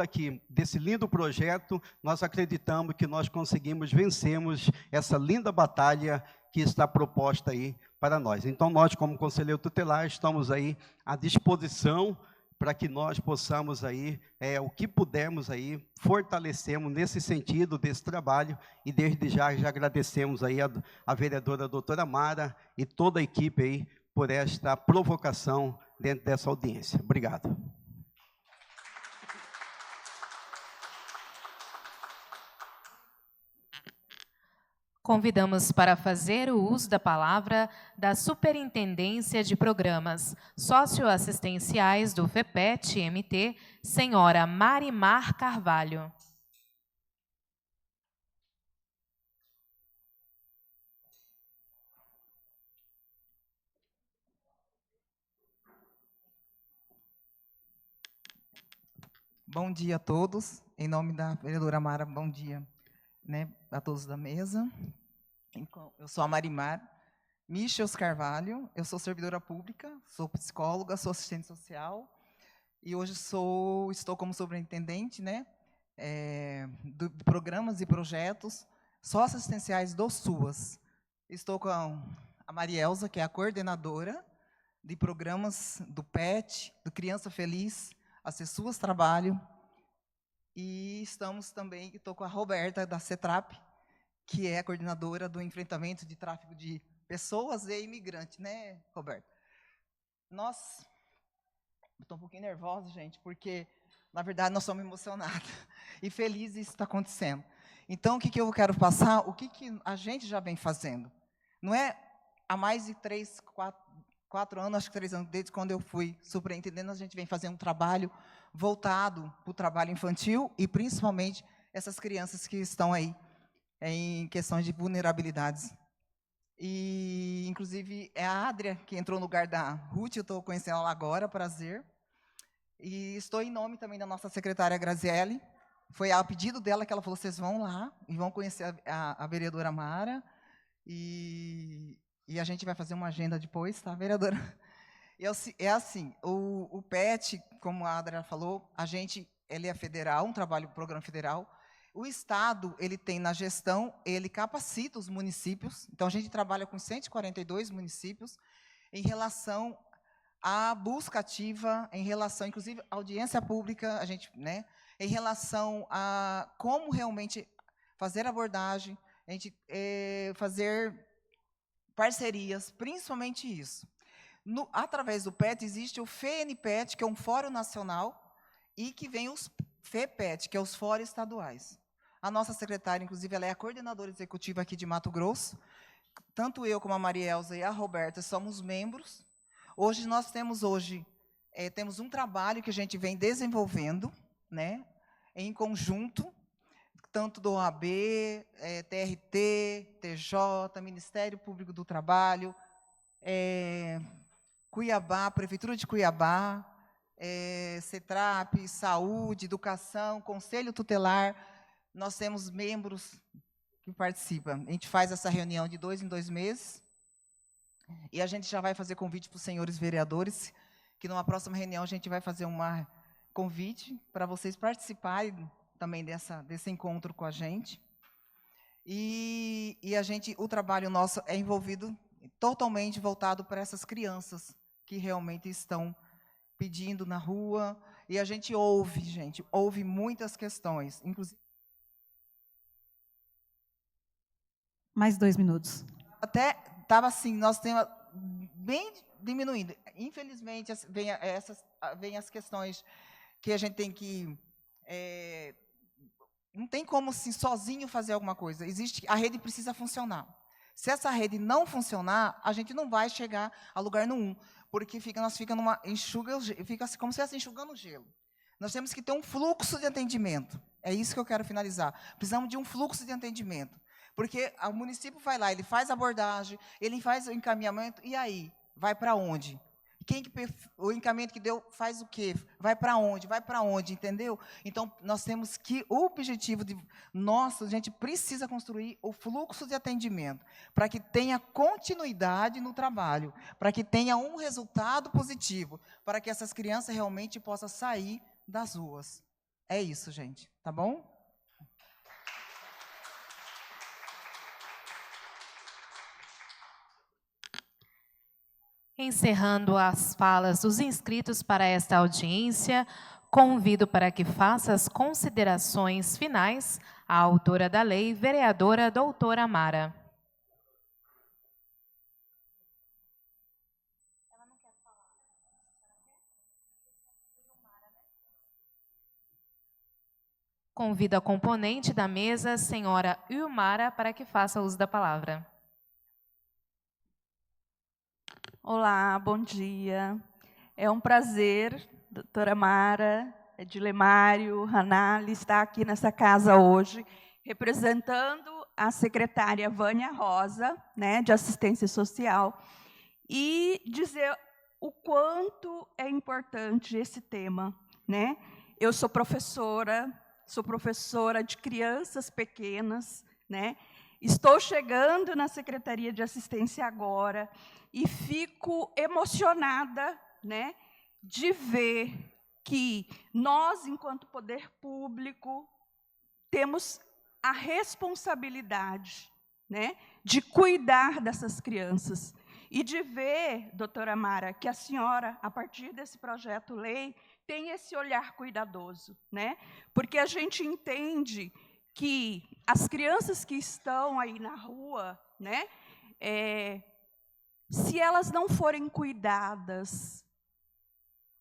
desse lindo projeto, nós acreditamos que nós conseguimos, vencemos essa linda batalha que está proposta aí para nós. Então, nós, como conselheiro tutelar, estamos aí à disposição para que nós possamos aí, o que pudermos aí, fortalecemos nesse sentido desse trabalho, e desde já agradecemos aí a vereadora doutora Mara e toda a equipe aí por esta provocação dentro dessa audiência. Obrigado. Convidamos para fazer o uso da palavra da Superintendência de Programas Socioassistenciais do FEPET-MT, senhora Marimar Carvalho. Bom dia a todos. Em nome da vereadora Mara, bom dia, né, a todos da mesa. Eu sou a Marimar Michels Carvalho, eu sou servidora pública, sou psicóloga, sou assistente social, e hoje estou como superintendente, né, de programas e projetos socioassistenciais do SUAS. Estou com a Marielza, que é a coordenadora de programas do PET, do Criança Feliz, a SUAS Trabalho, e estou com a Roberta, da CETRAP, que é a coordenadora do enfrentamento de tráfico de pessoas e imigrantes, né, Roberta? Estou um pouquinho nervosa, gente, porque, na verdade, nós somos emocionados e felizes isso está acontecendo. Então, o que eu quero passar? O que a gente já vem fazendo? Não é há mais de 4 anos, acho que 3 anos, desde quando eu fui superintendente, a gente vem fazendo um trabalho voltado para o trabalho infantil e, principalmente, essas crianças que estão aí em questões de vulnerabilidades. E, inclusive, é a Adria, que entrou no lugar da Ruth, eu estou conhecendo ela agora, prazer. E estou em nome também da nossa secretária Graziele. Foi a pedido dela que ela falou, vocês vão lá e vão conhecer a vereadora Mara. E a gente vai fazer uma agenda depois, tá, vereadora? É assim, o PET, como a Adria falou, ele é federal, um programa federal. O Estado, ele tem na gestão, ele capacita os municípios, então a gente trabalha com 142 municípios em relação à busca ativa, em relação, inclusive, à audiência pública, né, em relação a como realmente fazer abordagem, a gente fazer parcerias, principalmente isso. Através do PET, existe o FENPET, que é um fórum nacional, e que vem os FEPET, que é os fóruns estaduais. A nossa secretária, inclusive, ela é a coordenadora executiva aqui de Mato Grosso. Tanto eu como a Marielza e a Roberta somos membros. Hoje nós temos um trabalho que a gente vem desenvolvendo, né, em conjunto, tanto do OAB, TRT, TJ, Ministério Público do Trabalho, Cuiabá, Prefeitura de Cuiabá, CETRAP, Saúde, Educação, Conselho Tutelar, nós temos membros que participam. A gente faz essa reunião de 2 em 2 meses, e a gente já vai fazer convite para os senhores vereadores, que numa próxima reunião a gente vai fazer um convite para vocês participarem também desse encontro com a gente. E o trabalho nosso é envolvido totalmente voltado para essas crianças que realmente estão pedindo na rua, e a gente ouve muitas questões, inclusive. Mais 2 minutos. Até estava assim, nós temos bem diminuindo. Infelizmente, vem as questões que a gente tem que... não tem como assim, sozinho fazer alguma coisa. A rede precisa funcionar. Se essa rede não funcionar, a gente não vai chegar a lugar nenhum, porque nós fica fica como se estivesse enxugando gelo. Nós temos que ter um fluxo de atendimento. É isso que eu quero finalizar. Precisamos de um fluxo de atendimento. Porque o município vai lá, ele faz a abordagem, ele faz o encaminhamento, e aí? Vai para onde? O encaminhamento que deu faz o quê? Vai para onde? Vai para onde, entendeu? Então, nós temos que, o objetivo nosso, a gente precisa construir o fluxo de atendimento, para que tenha continuidade no trabalho, para que tenha um resultado positivo, para que essas crianças realmente possam sair das ruas. É isso, gente, tá bom? Encerrando as falas dos inscritos para esta audiência, convido para que faça as considerações finais a autora da lei, vereadora doutora Mara. Convido a componente da mesa, senhora Ilmara, para que faça uso da palavra. Olá, bom dia. É um prazer, doutora Mara, Edilemário, Hanali, estar aqui nessa casa hoje, representando a secretária Vânia Rosa, né, de Assistência Social, e dizer o quanto é importante esse tema, né? Eu sou professora de crianças pequenas, né? Estou chegando na Secretaria de Assistência agora e fico emocionada, né, de ver que nós, enquanto poder público, temos a responsabilidade, né, de cuidar dessas crianças. E de ver, doutora Mara, que a senhora, a partir desse projeto-lei, tem esse olhar cuidadoso, né? Porque a gente entende que as crianças que estão aí na rua, né, se elas não forem cuidadas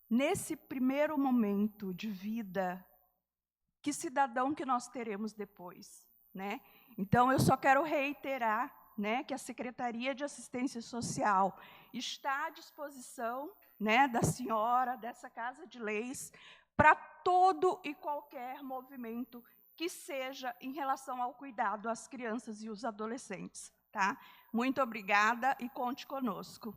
nesse primeiro momento de vida, que cidadão que nós teremos depois, né? Então, eu só quero reiterar, né, que a Secretaria de Assistência Social está à disposição, né, da senhora, dessa Casa de Leis, para todo e qualquer movimento que seja em relação ao cuidado às crianças e os adolescentes. Tá? Muito obrigada e conte conosco.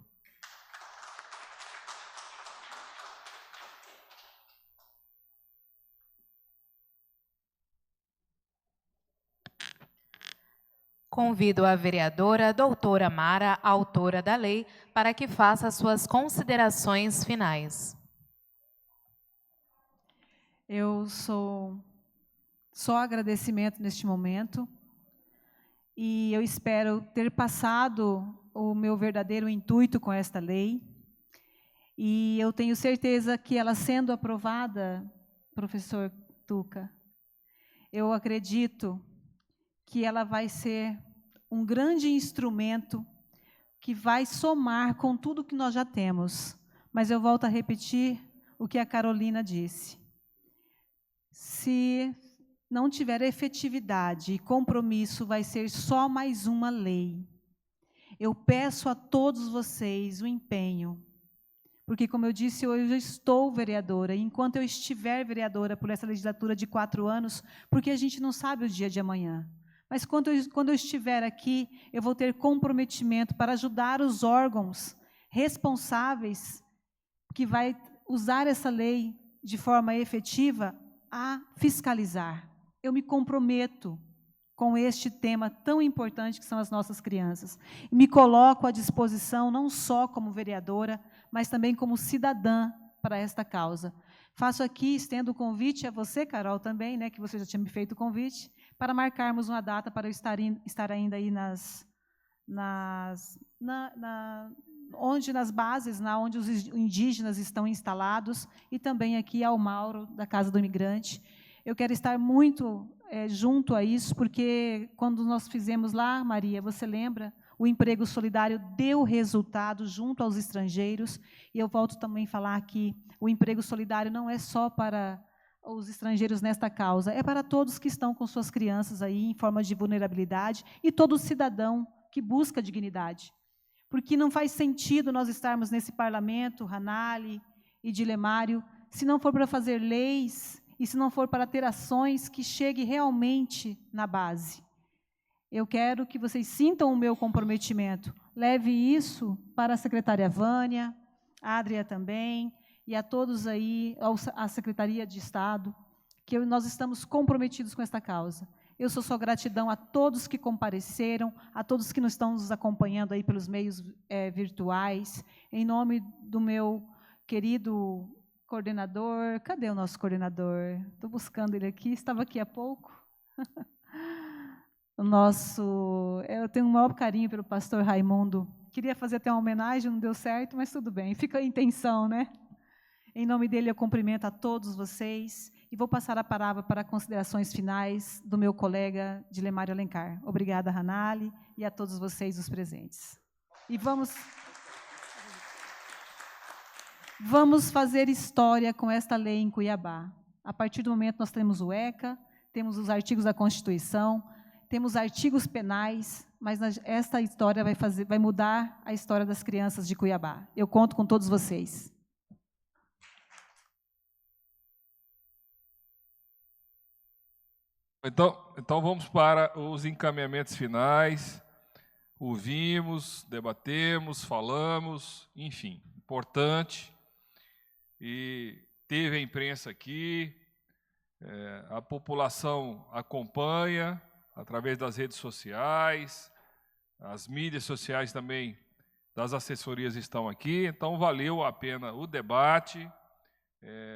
Convido a vereadora doutora Mara, autora da lei, para que faça as suas considerações finais. Eu só agradecimento neste momento, e eu espero ter passado o meu verdadeiro intuito com esta lei, e eu tenho certeza que ela sendo aprovada, professor Tuca, eu acredito que ela vai ser um grande instrumento que vai somar com tudo que nós já temos. Mas eu volto a repetir o que a Carolina disse. Se não tiver efetividade e compromisso, vai ser só mais uma lei. Eu peço a todos vocês o empenho, porque, como eu disse, hoje eu estou vereadora, e enquanto eu estiver vereadora por essa legislatura de 4 anos, porque a gente não sabe o dia de amanhã, mas quando eu estiver aqui, eu vou ter comprometimento para ajudar os órgãos responsáveis, que vai usar essa lei de forma efetiva a fiscalizar. Eu me comprometo com este tema tão importante que são as nossas crianças. E me coloco à disposição não só como vereadora, mas também como cidadã para esta causa. Faço aqui, estendo o convite a você, Carol, também, né, que você já tinha me feito o convite, para marcarmos uma data para eu estar ainda aí nas bases, onde os indígenas estão instalados, e também aqui ao Mauro, da Casa do Imigrante. Eu quero estar muito junto a isso, porque quando nós fizemos lá, Maria, você lembra? O emprego solidário deu resultado junto aos estrangeiros, e eu volto também a falar que o emprego solidário não é só para os estrangeiros nesta causa, é para todos que estão com suas crianças aí em forma de vulnerabilidade, e todo cidadão que busca dignidade. Porque não faz sentido nós estarmos nesse parlamento, Hanali e Dilemário, se não for para fazer leis e se não for para ter ações que cheguem realmente na base. Eu quero que vocês sintam o meu comprometimento. Leve isso para a secretária Vânia, a Adria também, e a todos aí, a Secretaria de Estado, que nós estamos comprometidos com esta causa. Eu só gratidão a todos que compareceram, a todos que nos estão nos acompanhando aí pelos meios virtuais. Em nome do meu querido coordenador, cadê o nosso coordenador? Estou buscando ele aqui, estava aqui há pouco. Eu tenho o maior carinho pelo pastor Raimundo. Queria fazer até uma homenagem, não deu certo, mas tudo bem, fica a intenção, né? Em nome dele, eu cumprimento a todos vocês e vou passar a palavra para considerações finais do meu colega Dilemário Alencar. Obrigada, Hanali, e a todos vocês, os presentes. E vamos fazer história com esta lei em Cuiabá. A partir do momento nós temos o ECA, temos os artigos da Constituição, temos artigos penais, mas esta história vai mudar a história das crianças de Cuiabá. Eu conto com todos vocês. Então vamos para os encaminhamentos finais. Ouvimos, debatemos, falamos, enfim, importante. E teve a imprensa aqui, a população acompanha através das redes sociais, as mídias sociais também das assessorias estão aqui, então valeu a pena o debate.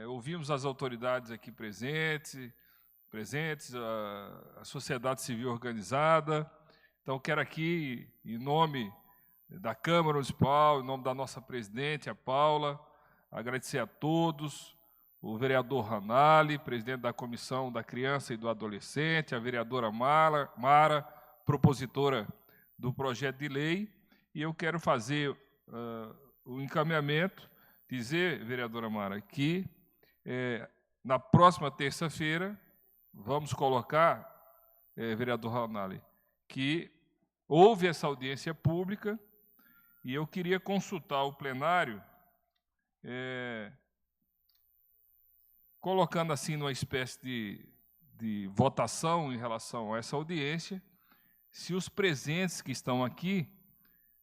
Ouvimos as autoridades aqui presentes, a sociedade civil organizada. Então, quero aqui, em nome da Câmara Municipal, em nome da nossa presidente, a Paula, agradecer a todos, o vereador Hanali, presidente da Comissão da Criança e do Adolescente, a vereadora Mara, propositora do projeto de lei, e eu quero fazer o encaminhamento, dizer, vereadora Mara, que na próxima terça-feira, vamos colocar, vereador Hanali, que houve essa audiência pública e eu queria consultar o plenário, colocando assim numa espécie de votação em relação a essa audiência, se os presentes que estão aqui,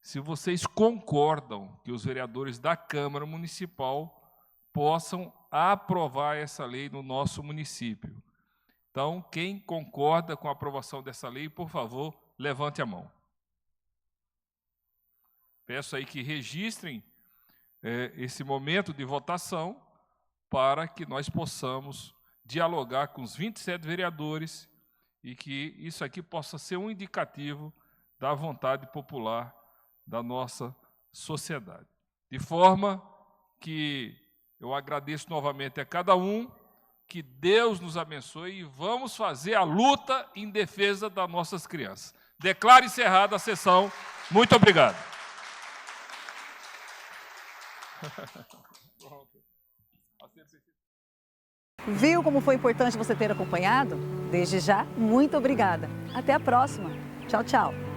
se vocês concordam que os vereadores da Câmara Municipal possam aprovar essa lei no nosso município. Então, quem concorda com a aprovação dessa lei, por favor, levante a mão. Peço aí que registrem esse momento de votação para que nós possamos dialogar com os 27 vereadores e que isso aqui possa ser um indicativo da vontade popular da nossa sociedade. De forma que eu agradeço novamente a cada um, que Deus nos abençoe e vamos fazer a luta em defesa das nossas crianças. Declaro encerrada a sessão. Muito obrigado. Viu como foi importante você ter acompanhado? Desde já, muito obrigada. Até a próxima. Tchau, tchau.